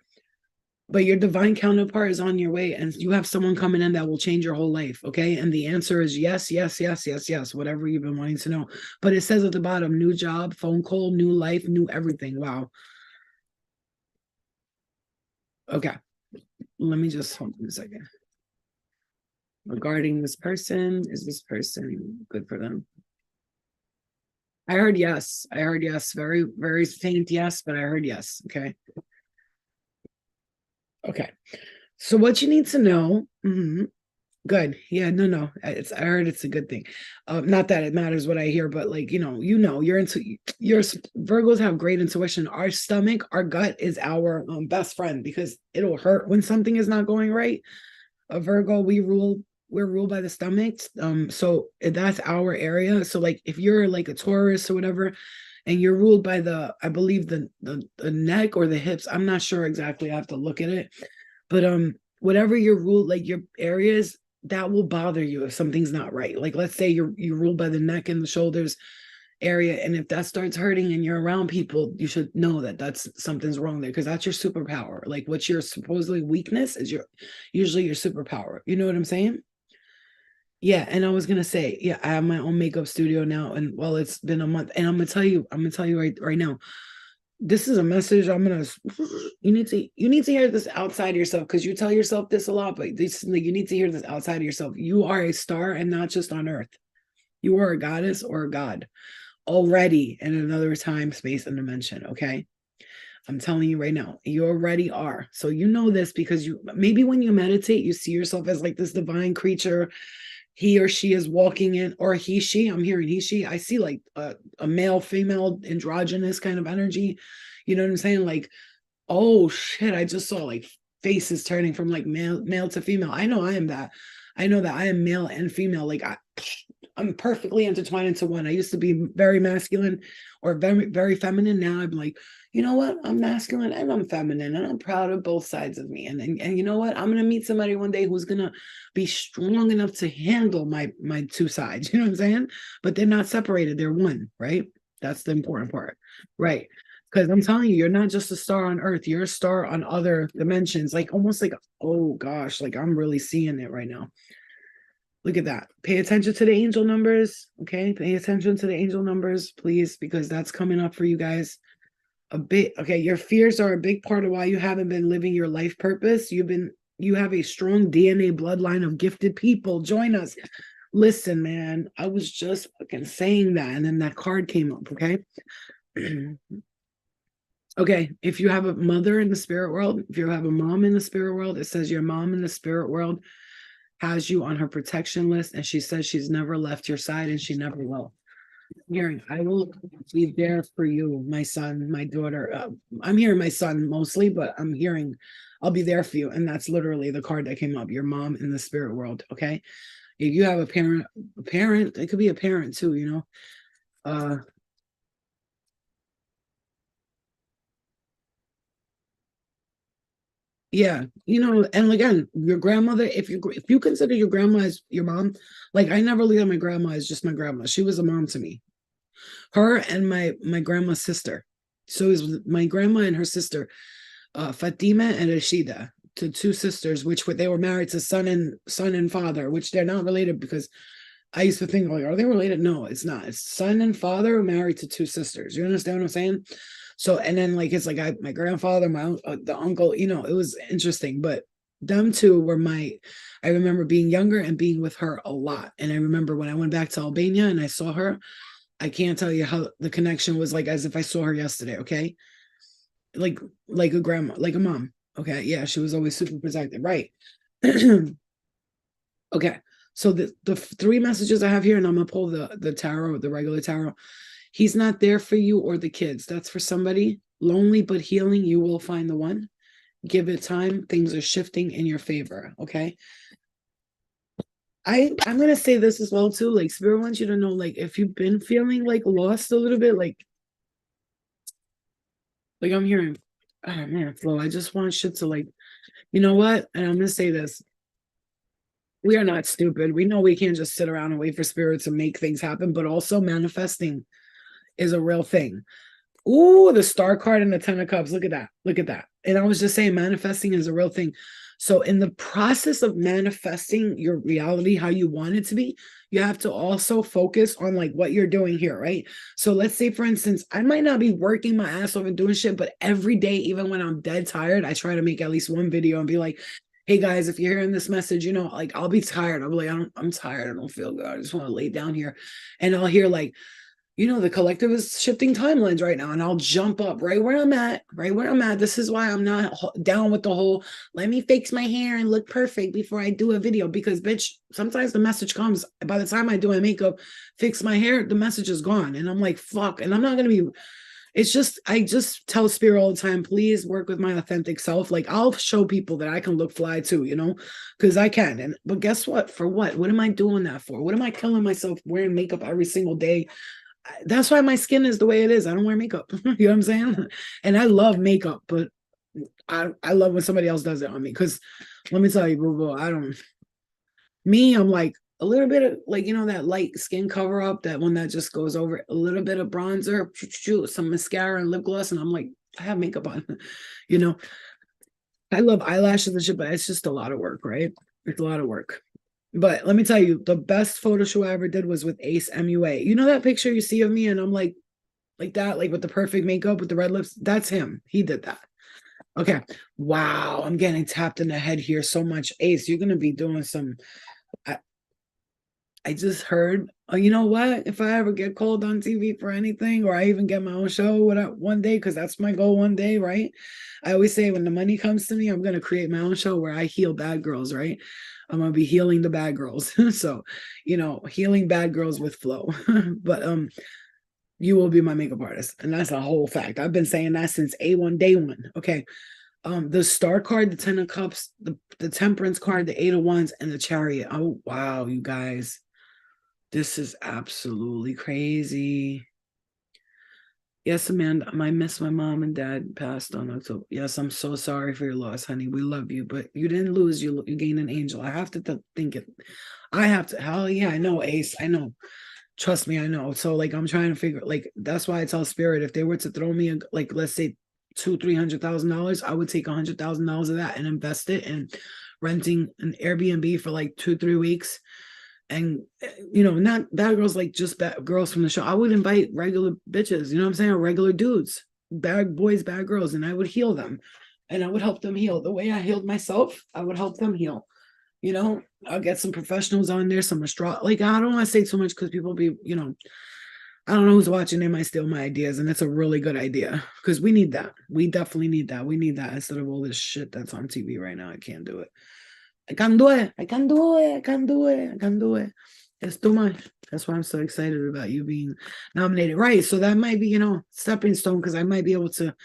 But your divine counterpart is on your way, and you have someone coming in that will change your whole life. Okay. And the answer is yes, yes, yes, yes, yes, whatever you've been wanting to know. But it says at the bottom, new job, phone call, new life, new everything. Wow. Okay. Let me just hold on a second. Regarding this person, is this person good for them? I heard yes. I heard yes. Very, very faint yes, but I heard yes. Okay. Okay. So what you need to know, good. Yeah, no. I heard it's a good thing. Not that it matters what I hear, but like, you're your Virgos have great intuition. Our stomach, our gut is our best friend because it'll hurt when something is not going right. A Virgo, we're ruled by the stomach. So that's our area. So like if you're like a Taurus or whatever, and you're ruled by I believe the neck or the hips. I'm not sure exactly. I have to look at it. But whatever you're ruled, like your areas, that will bother you if something's not right. Like let's say you're ruled by the neck and the shoulders area, and if that starts hurting and you're around people, you should know that that's something's wrong there because that's your superpower. Like what's your supposedly weakness is usually your superpower. You know what I'm saying? Yeah, and I was gonna say, yeah, I have my own makeup studio now, and well, it's been a month, and I'm gonna tell you right now, this is a message. You need to hear this outside of yourself because you tell yourself this a lot, but this like you need to hear this outside of yourself. You are a star, and not just on Earth. You are a goddess or a god already in another time, space, and dimension. Okay. I'm telling you right now, you already are. So you know this because maybe when you meditate, you see yourself as like this divine creature he or she is walking in, or she, I'm hearing he, she, I see like a male, female, androgynous kind of energy. You know what I'm saying? Like, oh shit, I just saw like face is turning from like male to female. I know I am that. I know that I am male and female. Like I'm perfectly intertwined into one. I used to be very masculine or very, very feminine. Now I'm like, you know what? I'm masculine and I'm feminine, and I'm proud of both sides of me. And you know what? I'm gonna meet somebody one day who's gonna be strong enough to handle my two sides. You know what I'm saying? But they're not separated. They're one, right? That's the important part, right? Because I'm telling you, you're not just a star on Earth. You're a star on other dimensions. Like almost like, oh gosh, like I'm really seeing it right now. Look at that. Pay attention to the angel numbers. Okay. Pay attention to the angel numbers, please, because that's coming up for you guys a bit. Okay. Your fears are a big part of why you haven't been living your life purpose. You have a strong DNA bloodline of gifted people. Join us. Listen, man, I was just fucking saying that. And then that card came up. Okay. Okay. If you have a mother in the spirit world, if you have a mom in the spirit world, it says your mom in the spirit world has you on her protection list, and she says she's never left your side and she never will. Hearing, I will be there for you, my son, my daughter. I'm hearing my son mostly, but I'm hearing I'll be there for you. And that's literally the card that came up, your mom in the spirit world. Okay. If you have a parent, it could be a parent too, you know. Yeah, you know, and again, your grandmother, if you consider your grandma as your mom, like I never look at my grandma as just my grandma. She was a mom to me. Her and my grandma's sister. So it was my grandma and her sister, Fatima and Rashida, to two sisters, they were married to son and father, which they're not related because I used to think like, are they related? No, it's not. It's son and father married to two sisters. You understand what I'm saying? So, and then like, it's like my grandfather, the uncle, you know, it was interesting, but them two were I remember being younger and being with her a lot. And I remember when I went back to Albania and I saw her, I can't tell you how the connection was like as if I saw her yesterday. Okay. Like a grandma, like a mom. Okay. Yeah. She was always super protective. Right. Okay. So the three messages I have here, and I'm gonna pull the tarot, the regular tarot. He's not there for you or the kids. That's for somebody lonely but healing. You will find the one. Give it time. Things are shifting in your favor. Okay. I'm gonna say this as well too. Like Spirit wants you to know, like if you've been feeling like lost a little bit, like I'm hearing, oh man, Flo, I just want shit to like, you know what? And I'm gonna say this. We are not stupid. We know we can't just sit around and wait for spirit to make things happen, but also manifesting is a real thing. Ooh, the star card and the 10 of cups. Look at that. Look at that. And I was just saying, manifesting is a real thing. So in the process of manifesting your reality, how you want it to be, you have to also focus on like what you're doing here, right? So let's say, for instance, I might not be working my ass off and doing shit, but every day, even when I'm dead tired, I try to make at least one video and be like, hey guys, if you're hearing this message, you know, like I'll be tired. I'll be like, I'm tired. I don't feel good. I just want to lay down here. And I'll hear like, you know, the collective is shifting timelines right now. And I'll jump up right where I'm at, right where I'm at. This is why I'm not down with the whole, let me fix my hair and look perfect before I do a video. Because bitch, sometimes the message comes, by the time I do my makeup, fix my hair, the message is gone. And I'm like, fuck. And I'm not going to be, it's just, I just tell spirit all the time, please work with my authentic self. Like I'll show people that I can look fly too, you know, because I can. But guess what? For what? What am I doing that for? What am I killing myself wearing makeup every single day? That's why my skin is the way it is. I don't wear makeup. You know what I'm saying? And I love makeup, but I love when somebody else does it on me. Because let me tell you, boo boo, I'm like a little bit of like, you know, that light skin cover up, that one that just goes over a little bit of bronzer, some mascara and lip gloss. And I'm like, I have makeup on, you know, I love eyelashes and shit, but it's just a lot of work, right? It's a lot of work. But let me tell you, the best photo shoot I ever did was with Ace MUA. You know that picture you see of me and I'm like that, like with the perfect makeup with the red lips? That's him. He did that. Okay. Wow. I'm getting tapped in the head here so much. Ace, you're going to be doing some. I just heard, oh, you know what? If I ever get called on TV for anything, or I even get my own show one day, because that's my goal one day, right? I always say when the money comes to me, I'm going to create my own show where I heal bad girls, right? I'm going to be healing the bad girls. So, you know, healing bad girls with flow. But you will be my makeup artist. And that's a whole fact. I've been saying that since A1 day one. Okay. The Star card, the Ten of Cups, the Temperance card, the Eight of Wands, and the Chariot. Oh wow, you guys, this is absolutely crazy. Yes, Amanda, I miss my mom and dad passed on October. Yes, I'm so sorry for your loss, honey. We love you, but you didn't lose. You gained an angel. I have to think it. I have to. Hell yeah, I know, Ace. I know. Trust me, I know. So like, I'm trying to figure. Like, that's why I tell Spirit, if they were to throw me like, let's say, $200,000-300,000, I would take $100,000 of that and invest it in renting an Airbnb for like 2-3 weeks. And not bad girls, like just bad girls from the show. I would invite regular bitches, you know what I'm saying? Regular dudes, bad boys, bad girls, and I would heal them, and I would help them heal. The way I healed myself, I would help them heal. I'll get some professionals on there, some like, I don't want to say too much because people be, I don't know who's watching. They might steal my ideas, and it's a really good idea because we need that. We definitely need that. We need that instead of all this shit that's on TV right now. I can't do it. I can do it. I can do it. I can do it. I can do it. It's too much. That's why I'm so excited about you being nominated. Right. So that might be, stepping stone, because I might be able to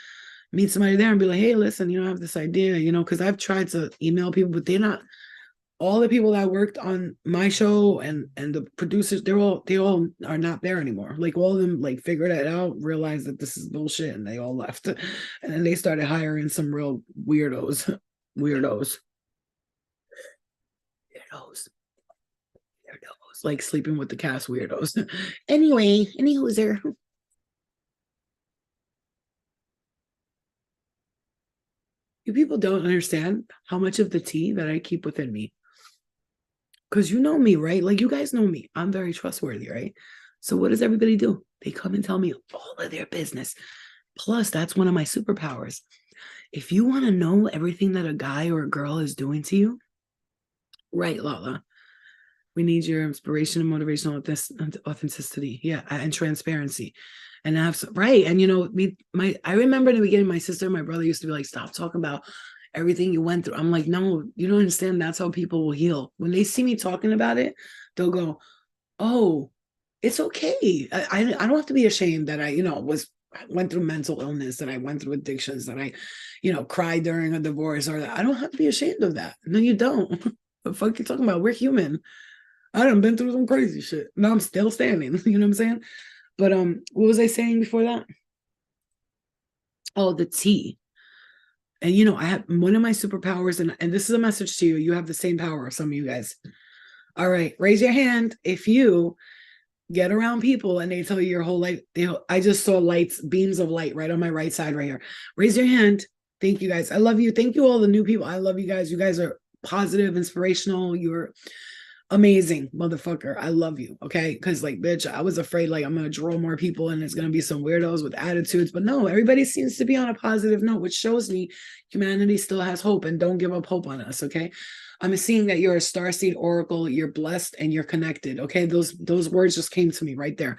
meet somebody there and be like, hey, listen, I have this idea, because I've tried to email people, but they're not. All the people that worked on my show and the producers, they all are not there anymore. Like, all of them like figured it out, realized that this is bullshit, and they all left. And then they started hiring some real weirdos. Weirdos, like sleeping with the cast weirdos. Anyway, any loser. You people don't understand how much of the tea that I keep within me. Because you know me, right? Like, you guys know me. I'm very trustworthy, right? So what does everybody do? They come and tell me all of their business. Plus, that's one of my superpowers. If you want to know everything that a guy or a girl is doing to you, right, Lala, we need your inspiration and motivation, authenticity, yeah, and transparency, and right. And I remember in the beginning, my sister and my brother used to be like, "Stop talking about everything you went through." I'm like, "No, you don't understand. That's how people will heal. When they see me talking about it, they'll go, oh, it's okay. I don't have to be ashamed that I went through mental illness, that I went through addictions, that I, cried during a divorce, or that I don't have to be ashamed of that. No, you don't. The fuck you talking about? We're human. I done been through some crazy shit. Now I'm still standing. You know what I'm saying? But what was I saying before that? Oh, the tea. And I have one of my superpowers, and this is a message to you. You have the same power as some of you guys. All right, raise your hand if you get around people and they tell you your whole life. I just saw beams of light right on my right side right here. Raise your hand. Thank you, guys. I love you. Thank you, all the new people. I love you guys. You guys are positive, inspirational. You're amazing, motherfucker. I love you. Okay. Because, like, bitch, I was afraid, like, I'm going to draw more people and it's going to be some weirdos with attitudes. But no, everybody seems to be on a positive note, which shows me humanity still has hope, and don't give up hope on us. Okay. I'm seeing that you're a starseed oracle. You're blessed and you're connected. Okay. Those words just came to me right there.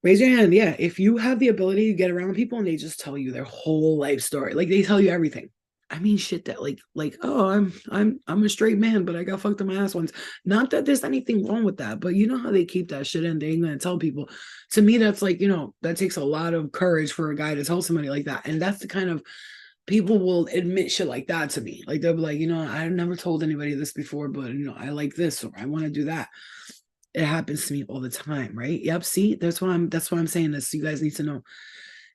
Raise your hand. Yeah. If you have the ability to get around people and they just tell you their whole life story, like they tell you everything. I mean, shit that like, oh, I'm a straight man, but I got fucked in my ass once. Not that there's anything wrong with that, but you know how they keep that shit in. They ain't gonna tell people. To me, that's like, that takes a lot of courage for a guy to tell somebody like that. And that's the kind of people will admit shit like that to me. Like, they'll be like, I've never told anybody this before, but I like this, or I want to do that. It happens to me all the time, right? Yep. See, that's why I'm saying this. You guys need to know.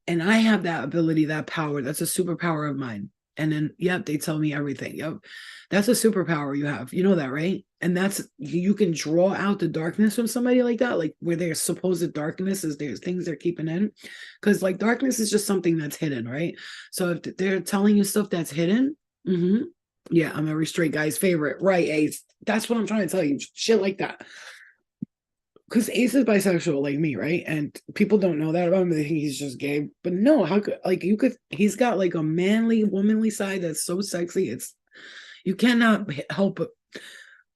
And I have that ability, that power. That's a superpower of mine. And then, yep, they tell me everything. Yep. That's a superpower you have. You know that, right? And that's, you can draw out the darkness from somebody like that, like where there's supposed darkness is there's things they're keeping in. Because like darkness is just something that's hidden, right? So if they're telling you stuff that's hidden, yeah, I'm every straight guy's favorite. Right, Ace. That's what I'm trying to tell you. Shit like that. Because Ace is bisexual like me, right? And people don't know that about him. They think he's just gay. But no, how could, like, he's got like a manly, womanly side that's so sexy. You cannot help but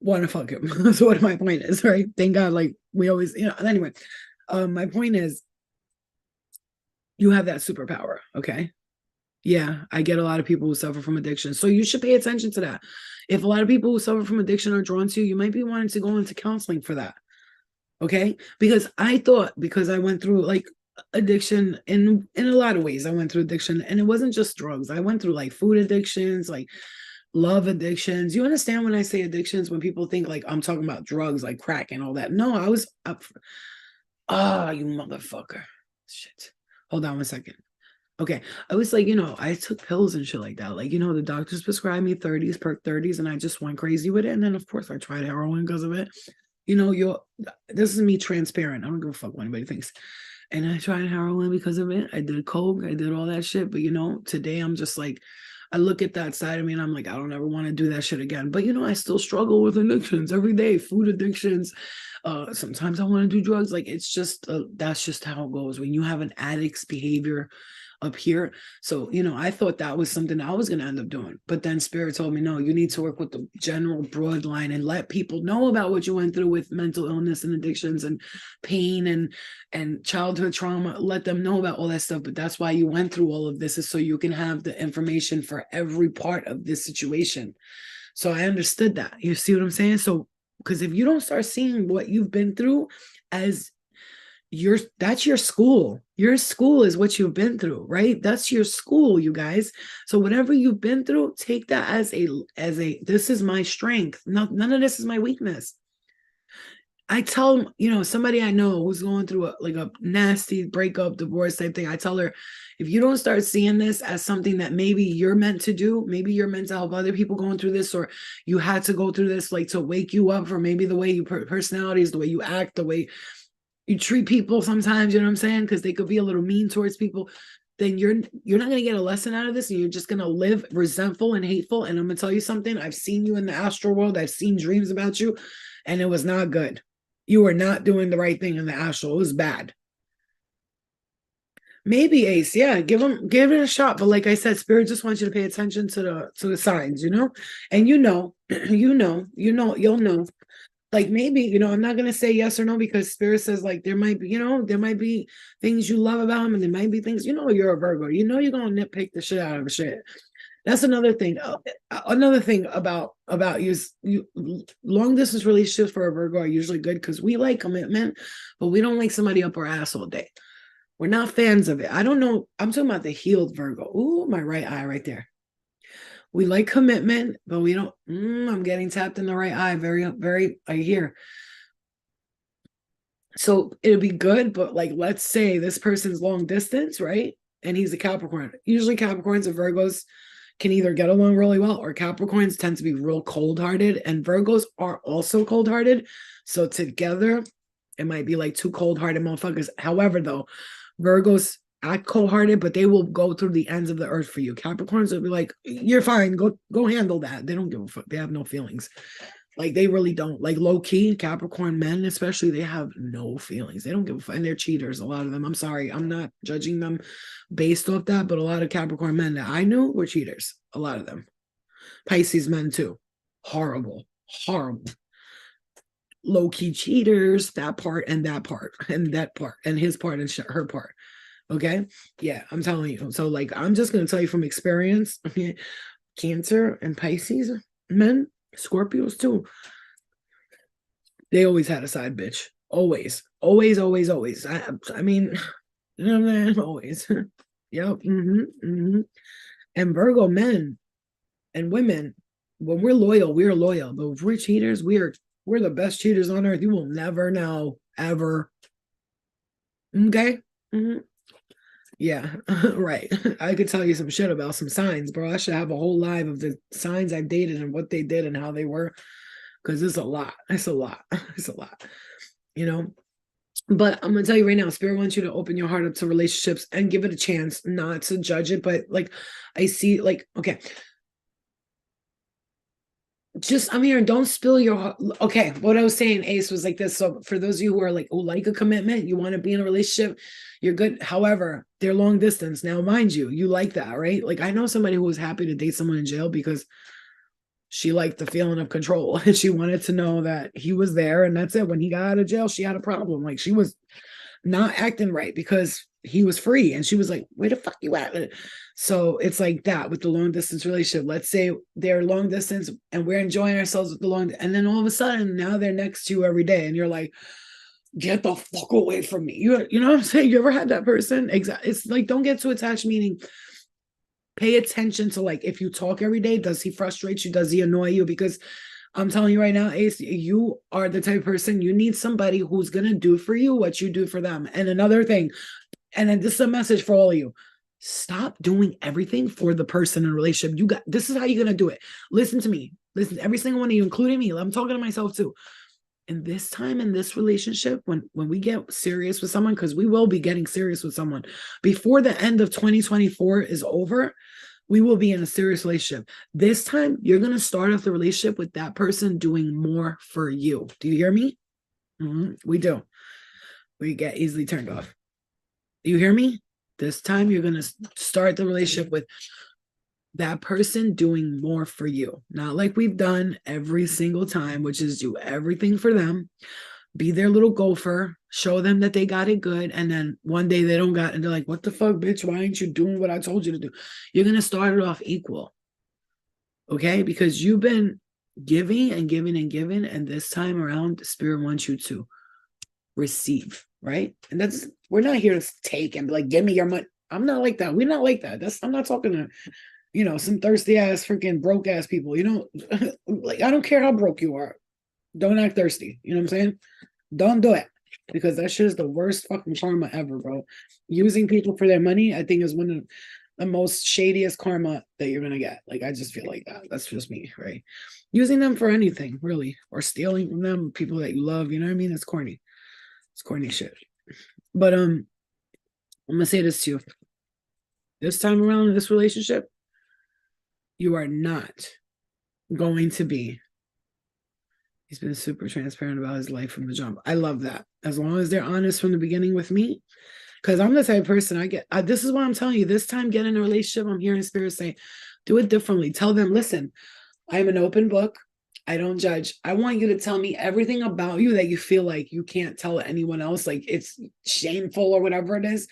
want to fuck him. That's what my point is, right? Thank God, like, we always, anyway, my point is, you have that superpower, okay? Yeah, I get a lot of people who suffer from addiction. So you should pay attention to that. If a lot of people who suffer from addiction are drawn to you, you might be wanting to go into counseling for that. Okay. Because I thought, because I went through, like, addiction in a lot of ways. I went through addiction, and it wasn't just drugs. I went through like food addictions, like love addictions. You understand when I say addictions, when people think like I'm talking about drugs, like crack and all that. No, I was up. You motherfucker. Shit. Hold on 1 second. Okay. I was like, I took pills and shit like that. Like, the doctors prescribed me 30s, perk 30s, and I just went crazy with it. And then, of course, I tried heroin because of it. This is me transparent. I don't give a fuck what anybody thinks. And I tried heroin because of it. I did coke. I did all that shit. But, today I'm just like, I look at that side of me and I'm like, I don't ever want to do that shit again. But, I still struggle with addictions every day, food addictions. Sometimes I want to do drugs. Like, it's just, that's just how it goes. When you have an addict's behavior up here. So, I thought that was something I was going to end up doing. But then Spirit told me, no, you need to work with the general broad line and let people know about what you went through with mental illness and addictions and pain and childhood trauma. Let them know about all that stuff. But that's why you went through all of this, is so you can have the information for every part of this situation. So I understood that. You see what I'm saying? So, because if you don't start seeing what you've been through as that's your school. Your school is what you've been through, right? That's your school, you guys. So whatever you've been through, take that as a this is my strength. None of this is my weakness. I tell somebody I know who's going through a nasty breakup, divorce type thing. I tell her, if you don't start seeing this as something that maybe you're meant to do, maybe you're meant to help other people going through this, or you had to go through this, like to wake you up, for maybe the way you personality is, the way you act, the way you treat people sometimes, you know what I'm saying? Because they could be a little mean towards people. Then you're not going to get a lesson out of this, and you're just going to live resentful and hateful. And I'm going to tell you something. I've seen you in the astral world. I've seen dreams about you, and it was not good. You were not doing the right thing in the astral. It was bad. Maybe Ace, yeah, give it a shot. But like I said, Spirit just wants you to pay attention to the signs, and you'll know. Like maybe, I'm not gonna say yes or no, because Spirit says like there might be things you love about him, and there might be things, you're a Virgo, you're gonna nitpick the shit out of shit. That's another thing. Another thing about you long distance relationships for a Virgo are usually good because we like commitment, but we don't like somebody up our ass all day. We're not fans of it. I don't know. I'm talking about the healed Virgo. Ooh, my right eye right there. We like commitment, but we don't. I'm getting tapped in the right eye. Very, very. I hear. So it'll be good, but like, let's say this person's long distance, right? And he's a Capricorn. Usually, Capricorns and Virgos can either get along really well, or Capricorns tend to be real cold-hearted, and Virgos are also cold-hearted. So together, it might be like two cold-hearted motherfuckers. However, though, Virgos act cold-hearted, but they will go through the ends of the earth for you. Capricorns will be like, you're fine, go handle that. They don't give a fuck. They have no feelings. Like, they really don't. Like, low-key, Capricorn men especially, they have no feelings. They don't give a fuck. And they're cheaters, a lot of them. I'm sorry, I'm not judging them based off that, but a lot of Capricorn men that I knew were cheaters. A lot of them. Pisces men too. Horrible. Low-key cheaters, that part and that part and that part and his part and her part. Okay. Yeah, I'm telling you. So like, I'm just going to tell you from experience. Cancer and Pisces men, Scorpios too. They always had a side bitch. Always. I mean, you know what I'm saying? Always. Yep. And Virgo men and women, when we're loyal, we're loyal. But if we're cheaters, we're the best cheaters on earth. You will never know, ever. Okay? Yeah, right. I could tell you some shit about some signs, bro. I should have a whole live of the signs I've dated and what they did and how they were, because it's a lot. It's a lot. But I'm gonna tell you right now, Spirit wants you to open your heart up to relationships and give it a chance, not to judge it. But like, I see, like, okay, just I'm here, don't spill your heart. Okay, what I was saying, Ace, was like this. So for those of you who like a commitment, you want to be in a relationship, you're good. However, they're long distance. Now, mind you, you like that, right? Like, I know somebody who was happy to date someone in jail because she liked the feeling of control and she wanted to know that he was there, and that's it. When he got out of jail, she had a problem. Like, she was not acting right because he was free, and she was like, where the fuck you at? So it's like that with the long distance relationship. Let's say they're long distance and we're enjoying ourselves with the long, and then all of a sudden now they're next to you every day, and you're like, get the fuck away from me. You know what I'm saying? You ever had that person? Exactly. It's like, don't get too attached, meaning pay attention to, like, if you talk every day, does he frustrate you? Does he annoy you? Because I'm telling you right now, Ace, you are the type of person, you need somebody who's going to do for you what you do for them. And another thing, and then this is a message for all of you. Stop doing everything for the person in a relationship. This is how you're going to do it. Listen to me. Listen, every single one of you, including me. I'm talking to myself too. In this time, in this relationship, when we get serious with someone, because we will be getting serious with someone before the end of 2024 is over, we will be in a serious relationship. This time, you're going to start off the relationship with that person doing more for you. Do you hear me? We do. We get easily turned off. Do you hear me? This time, you're going to start the relationship with that person doing more for you. Not like we've done every single time, which is do everything for them, be their little gopher, show them that they got it good, and then one day they don't got it, and they're like, what the fuck, bitch? Why ain't you doing what I told you to do? You're going to start it off equal. Okay? Because you've been giving and giving and giving, and this time around, the spirit wants you to receive, right? And that's, we're not here to take and be like, give me your money. I'm not like that. We're not like that. I'm not talking to, some thirsty ass, freaking broke ass people. Like, I don't care how broke you are. Don't act thirsty. You know what I'm saying? Don't do it, because that shit is the worst fucking karma ever, bro. Using people for their money, I think, is one of the most shadiest karma that you're gonna get. Like, I just feel like that. That's just me, right? Using them for anything, really, or stealing from them, people that you love. You know what I mean? It's corny. It's corny shit. But I'm gonna say this to you. This time around in this relationship, you are not going to be. He's been super transparent about his life from the jump. I love that. As long as they're honest from the beginning with me, because I'm the type of person this is what I'm telling you. This time, get in a relationship, I'm hearing spirit say, do it differently. Tell them, listen, I'm an open book. I don't judge. I want you to tell me everything about you that you feel like you can't tell anyone else. Like, it's shameful or whatever it is.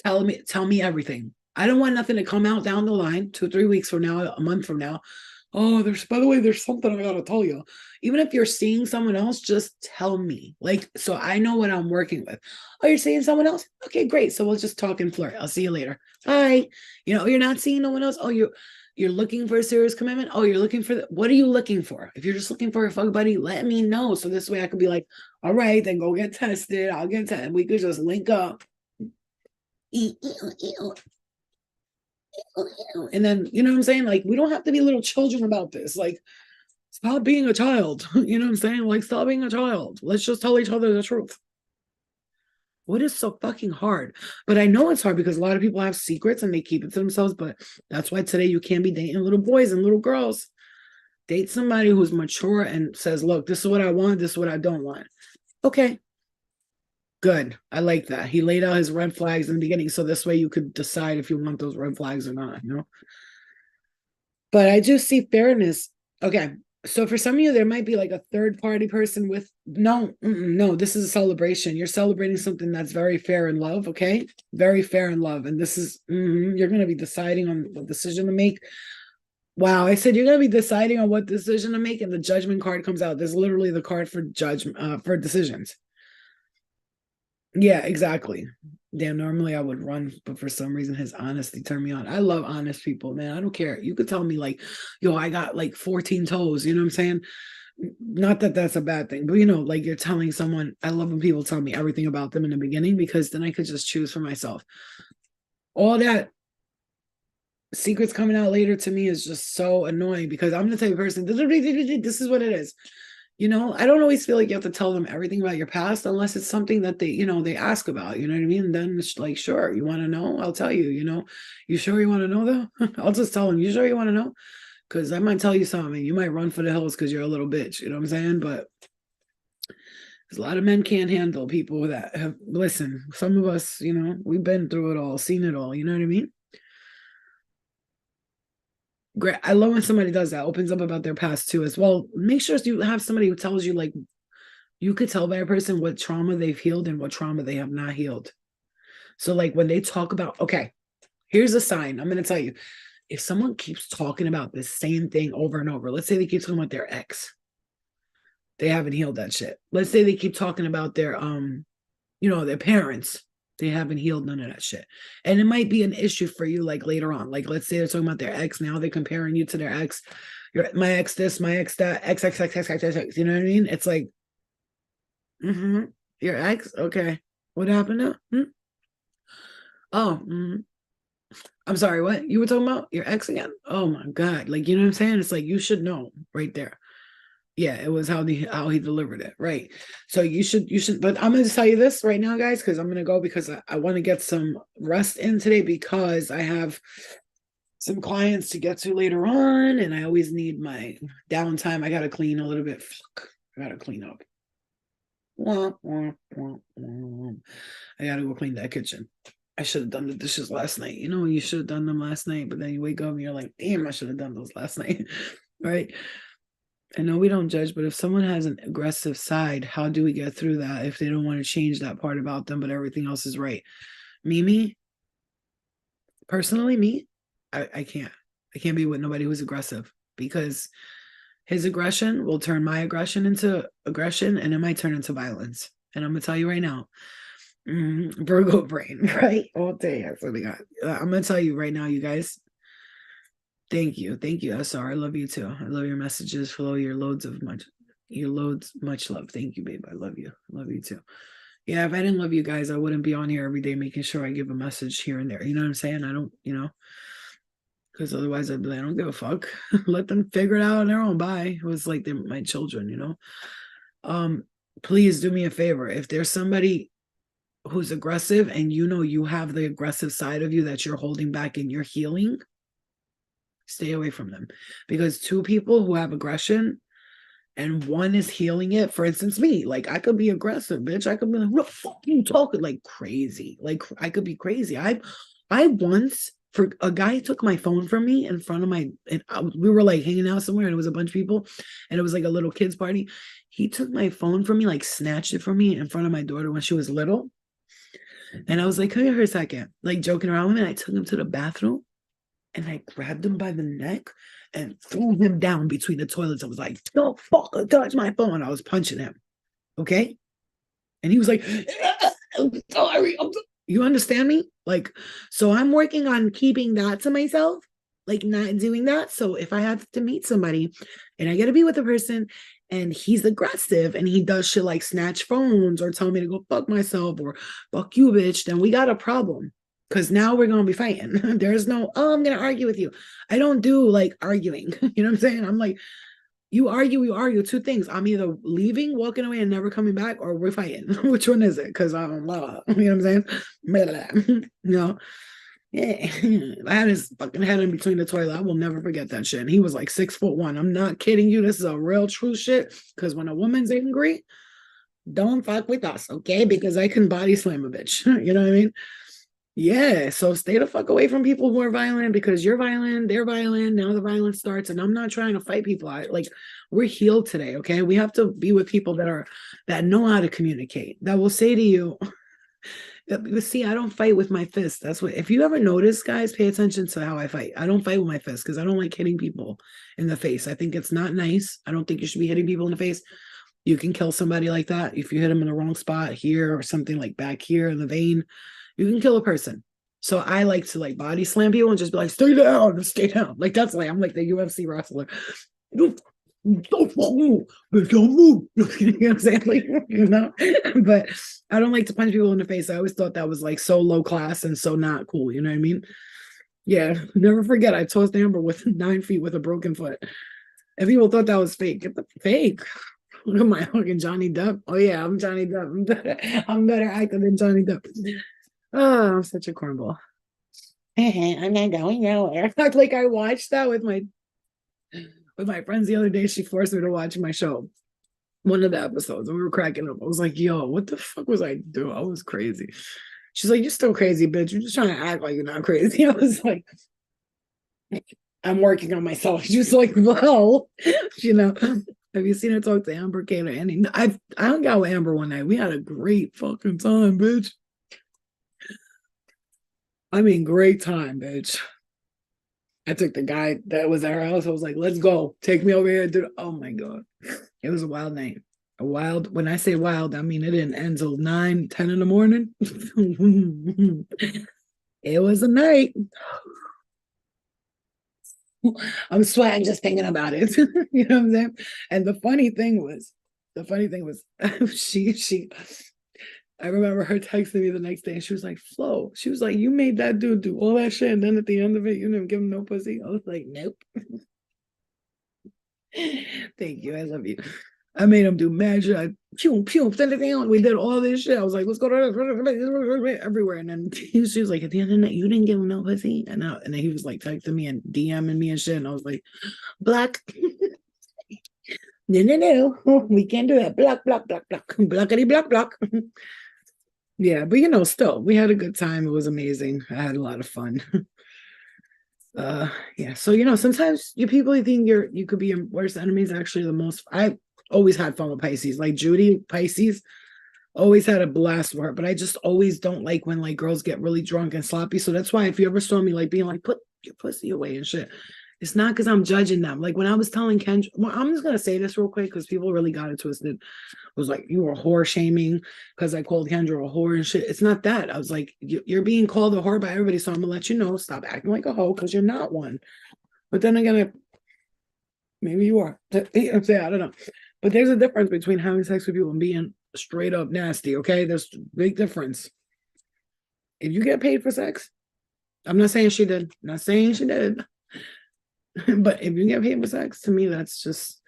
Tell me everything. I don't want nothing to come out down the line 2-3 weeks from now, a month from now. Oh, by the way, there's something I gotta tell you. Even if you're seeing someone else, just tell me. Like, so I know what I'm working with. Oh, you're seeing someone else? Okay, great. So we'll just talk and flirt. I'll see you later. Bye. You're not seeing no one else. Oh, you're looking for a serious commitment. Oh, you're looking for what are you looking for? If you're just looking for a fuck buddy, let me know. So this way I could be like, all right, then go get tested. I'll get tested. We could just link up. And then, you know what I'm saying? Like, we don't have to be little children about this. Like, stop being a child. You know what I'm saying? Like, stop being a child. Let's just tell each other the truth. What is so fucking hard? But I know it's hard because a lot of people have secrets and they keep it to themselves. But that's why today you can't be dating little boys and little girls. Date somebody who's mature and says, look, this is what I want. This is what I don't want. Okay. Good. I like that. He laid out his red flags in the beginning. So this way you could decide if you want those red flags or not, But I do see fairness. Okay. So for some of you, there might be like a third party person with no, this is a celebration. You're celebrating something that's very fair in love. Okay. Very fair in love. And this is, you're going to be deciding on what decision to make. Wow. I said, you're going to be deciding on what decision to make. And the judgment card comes out. There's literally the card for judgment, for decisions. Yeah, exactly. Damn, normally I would run, but for some reason his honesty turned me on. I love honest people, man. I don't care. You could tell me like, yo, I got like 14 toes. You know what I'm saying? Not that that's a bad thing, but like you're telling someone, I love when people tell me everything about them in the beginning, because then I could just choose for myself. All that secrets coming out later to me is just so annoying, because I'm the type of person, this is what it is. I don't always feel like you have to tell them everything about your past unless it's something that they ask about, you know what I mean? And then it's like, sure, you want to know? I'll tell you, you sure you want to know though? I'll just tell them, you sure you want to know? Because I might tell you something. You might run for the hills because you're a little bitch, you know what I'm saying? But a lot of men can't handle people that have, listen, some of us, we've been through it all, seen it all, you know what I mean? Great. I love when somebody does that, opens up about their past too as well. Make sure you have somebody who tells you, like, you could tell by a person what trauma they've healed and what trauma they have not healed. So like when they talk about, okay, here's a sign. I'm going to tell you, if someone keeps talking about the same thing over and over, let's say they keep talking about their ex, They haven't healed that shit. Let's say they keep talking about their their parents. They haven't healed none of that shit. And it might be an issue for you like later on. Like let's say they're talking about their ex, now they're comparing you to their ex. My ex this, my ex that, X. You know what I mean? It's like, your ex? Okay. What happened now? Oh, I'm sorry, what? You were talking about your ex again? Oh my God. Like, you know what I'm saying? It's like you should know right there. Yeah, it was how he delivered it. Right. So you should, but I'm gonna tell you this right now, guys, because I'm gonna go because I want to get some rest in today because I have some clients to get to later on, and I always need my downtime. I gotta clean a little bit. Fuck. I gotta clean up. I gotta go clean that kitchen. I should have done the dishes last night. You know, you should have done them last night, but then you wake up and you're like, damn, I should have done those last night. Right. I know we don't judge, but if someone has an aggressive side, how do we get through that if they don't want to change that part about them, but everything else is right? Me, personally, I can't. I can't be with nobody who's aggressive because his aggression will turn my aggression into aggression and it might turn into violence. And I'm going to tell you right now, Virgo brain, right? All day. I swear to God. I'm going to tell you right now, you guys. Thank you. SR. I love you too. I love your messages. Flow your loads much love. Thank you, babe. I love you. I love you too. Yeah, if I didn't love you guys, I wouldn't be on here every day making sure I give a message here and there. You know what I'm saying? I don't, because otherwise I'd be like, I don't give a fuck. Let them figure it out on their own. Bye. It was like they're my children, Please do me a favor. If there's somebody who's aggressive and you have the aggressive side of you that you're holding back and you're healing, stay away from them. Because two people who have aggression and one is healing it, for instance, me, like I could be aggressive, bitch. I could be like, what the fuck you talking like crazy? Like I could be crazy. I once, for a guy took my phone from me in front of we were like hanging out somewhere and it was a bunch of people and it was like a little kids party. He took my phone from me, like snatched it from me in front of my daughter when she was little. And I was like, come here for a second, like joking around with him. And I took him to the bathroom and I grabbed him by the neck and threw him down between the toilets. I was like, don't fucking touch my phone. I was punching him. Okay. And he was like, I'm sorry. You understand me? Like, so I'm working on keeping that to myself, like not doing that. So if I have to meet somebody and I get to be with a person and he's aggressive and he does shit like snatch phones or tell me to go fuck myself or fuck you, bitch, then we got a problem. Because now we're going to be fighting. There's no, I'm going to argue with you. I don't do like arguing. You know what I'm saying? I'm like, you argue two things. I'm either leaving, walking away and never coming back, or we're fighting. Which one is it? Because I don't know. You know what I'm saying? Yeah. I had his fucking head in between the toilet. I will never forget that shit. And he was like 6'1". I'm not kidding you. This is a real true shit. Because when a woman's angry, don't fuck with us, okay? Because I can body slam a bitch. You know what I mean? Yeah, so stay the fuck away from people who are violent because you're violent, they're violent. Now the violence starts, and I'm not trying to fight people. We're healed today, okay? We have to be with people that know how to communicate, that will say to you, see, I don't fight with my fist. That's what, if you ever notice, guys, pay attention to how I fight. I don't fight with my fist because I don't like hitting people in the face. I think it's not nice. I don't think you should be hitting people in the face. You can kill somebody like that if you hit them in the wrong spot here or something like back here in the vein. You can kill a person. So I like to like body slam people and just be like, stay down, stay down. Like that's like I'm like the UFC wrestler. Don't move, don't move. You know what I'm saying? Like, but I don't like to punch people in the face. I always thought that was like so low class and so not cool. You know what I mean? Yeah, never forget. I tossed Amber with 9 feet with a broken foot. And people thought that was fake. Get the fake. Look at my fucking Johnny Depp. Oh yeah, I'm Johnny Depp. I'm better actor than Johnny Depp. Oh, I'm such a cornball. I'm not going nowhere. Like I watched that with my friends the other day. She forced me to watch my show, one of the episodes, and we were cracking up. I was like, yo, what the fuck was I doing? I was crazy. She's like, you're still crazy, bitch. You're just trying to act like you're not crazy. I was like, I'm working on myself. She was like, well, have you seen her talk to Amber, Kayla, Annie? I hung out with Amber one night. We had a great fucking time, bitch. I mean, great time, bitch. I took the guy that was at her house. I was like, let's go. Take me over here. Dude. Oh my God. It was a wild night. wild. When I say wild, I mean it didn't end till 9, 10 in the morning. It was a night. I'm sweating just thinking about it. You know what I'm saying? And the funny thing was, she I remember her texting me the next day and she was like, Flo, she was like, you made that dude do all that shit. And then at the end of it, you didn't give him no pussy. I was like, nope. Thank you. I love you. I made him do magic. Pew, pew, send it down. We did all this shit. I was like, let's go to everywhere. And then she was like, at the end of the night, you didn't give him no pussy. And then he was like texting me and DMing me and shit. And I was like, block. No. We can't do that. Block. Blockity block. Yeah, but still, we had a good time. It was amazing. I had a lot of fun. Yeah, so sometimes people you think you could be your worst enemies. Actually, the most I always had fun with Pisces. Like Judy, Pisces, always had a blast with her. But I just always don't like when like girls get really drunk and sloppy. So that's why if you ever saw me like being like, put your pussy away and shit, it's not because I'm judging them. Like when I was telling Kendra, well, I'm just gonna say this real quick because people really got it twisted. I was like, you were whore shaming because I called Kendra a whore and shit. It's not that. I was like, you're being called a whore by everybody, so I'm gonna let you know. Stop acting like a hoe because you're not one. But then again, maybe you are. I don't know. But there's a difference between having sex with people and being straight up nasty. Okay, there's a big difference. If you get paid for sex, I'm not saying she did. I'm not saying she did. But if you get paid for sex, to me, that's just,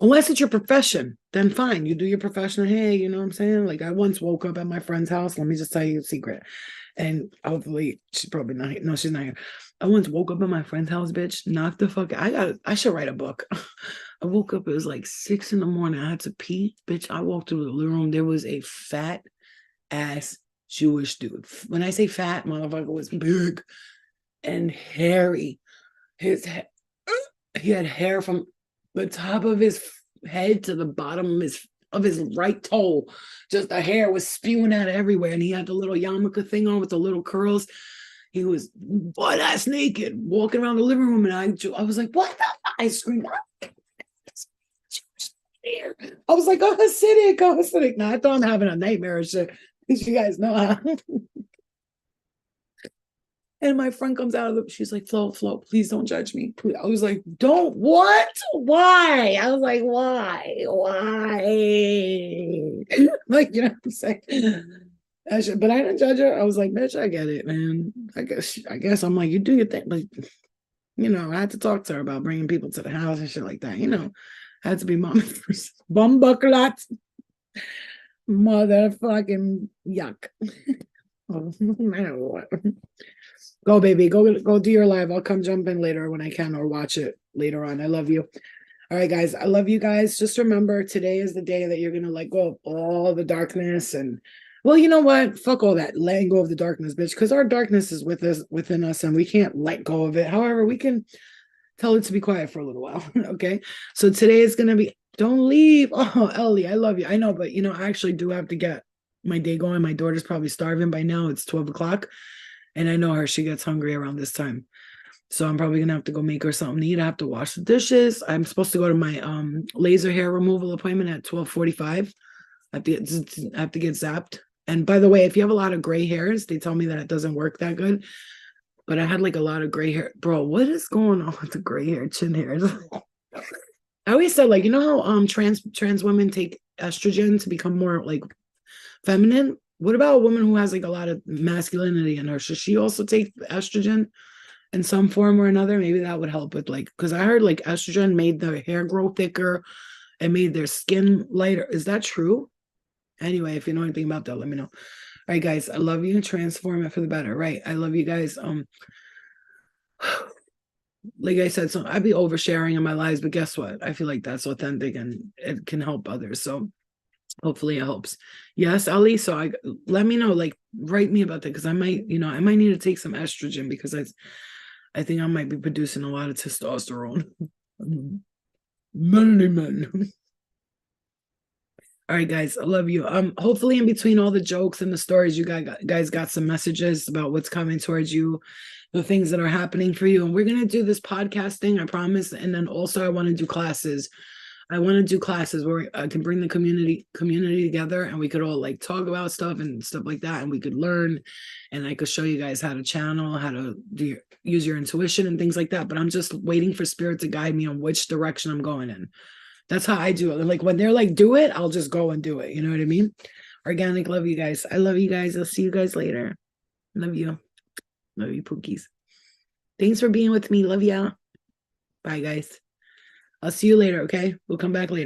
unless it's your profession, then fine. You do your profession. Hey, you know what I'm saying? Like I once woke up at my friend's house. Let me just tell you a secret. And hopefully she's probably not here. No, she's not here. I once woke up at my friend's house, bitch. Knocked the fuck. I should write a book. I woke up, it was like 6 a.m. I had to pee. Bitch, I walked through the living room. There was a fat ass Jewish dude. When I say fat, motherfucker was big and hairy. He had hair from the top of his head to the bottom of his right toe. Just the hair was spewing out everywhere. And he had the little yarmulke thing on with the little curls. He was butt ass naked, walking around the living room. And I was like, what the fuck? I screamed. I was like, go acidic. Now I thought I'm having a nightmare and shit. Because you guys know how. And my friend comes out of she's like, Flo, please don't judge me. I was like, don't what? Why? I was like, why? Like, you know what I'm saying? But I didn't judge her. I was like, bitch, I get it, man. I guess I'm like, you do your thing. But, I had to talk to her about bringing people to the house and shit like that. I had to be mom first. Bumbucklat. Motherfucking yuck. Oh, man, what? Go, baby. Go do your live. I'll come jump in later when I can or watch it later on. I love you. All right, guys. I love you guys. Just remember, today is the day that you're going to let go of all the darkness. And, well, you know what? Fuck all that. Letting go of the darkness, bitch. Because our darkness is within us, and we can't let go of it. However, we can tell it to be quiet for a little while. Okay? So today is going to be, don't leave. Oh, Ellie, I love you. I know, but, I actually do have to get my day going. My daughter's probably starving by now. It's 12 o'clock. And I know her, she gets hungry around this time. So I'm probably going to have to go make her something to eat. I have to wash the dishes. I'm supposed to go to my laser hair removal appointment at 12:45. I have to get zapped. And by the way, if you have a lot of gray hairs, they tell me that it doesn't work that good. But I had like a lot of gray hair. Bro, what is going on with the gray hair, chin hair? I always said, like, how trans women take estrogen to become more like feminine? What about a woman who has like a lot of masculinity in her? Should she also take estrogen in some form or another? Maybe that would help with because I heard like estrogen made their hair grow thicker and made their skin lighter. Is that true? Anyway, if you know anything about that, let me know. All right, guys, I love you. Transform it for the better. Right. I love you guys. Like I said, so I'd be oversharing in my lives, but guess what? I feel like that's authentic and it can help others. So hopefully it helps. Yes, Ali. So let me know, like, write me about that because I might need to take some estrogen because I think I might be producing a lot of testosterone. Many men. All right, guys, I love you. Hopefully in between all the jokes and the stories, you guys got some messages about what's coming towards you, the things that are happening for you. And we're gonna do this podcast thing, I promise. And then also I want to do classes. I want to do classes where I can bring the community together, and we could all like talk about stuff and stuff like that, and we could learn, and I could show you guys how to channel, how to use your intuition and things like that. But I'm just waiting for spirit to guide me on which direction I'm going in. That's how I do it. Like when they're like, do it, I'll just go and do it. You know what I mean? Organic, love you guys. I love you guys. I'll see you guys later. Love you. Love you, Pookies. Thanks for being with me. Love ya. Bye, guys. I'll see you later, okay? We'll come back later.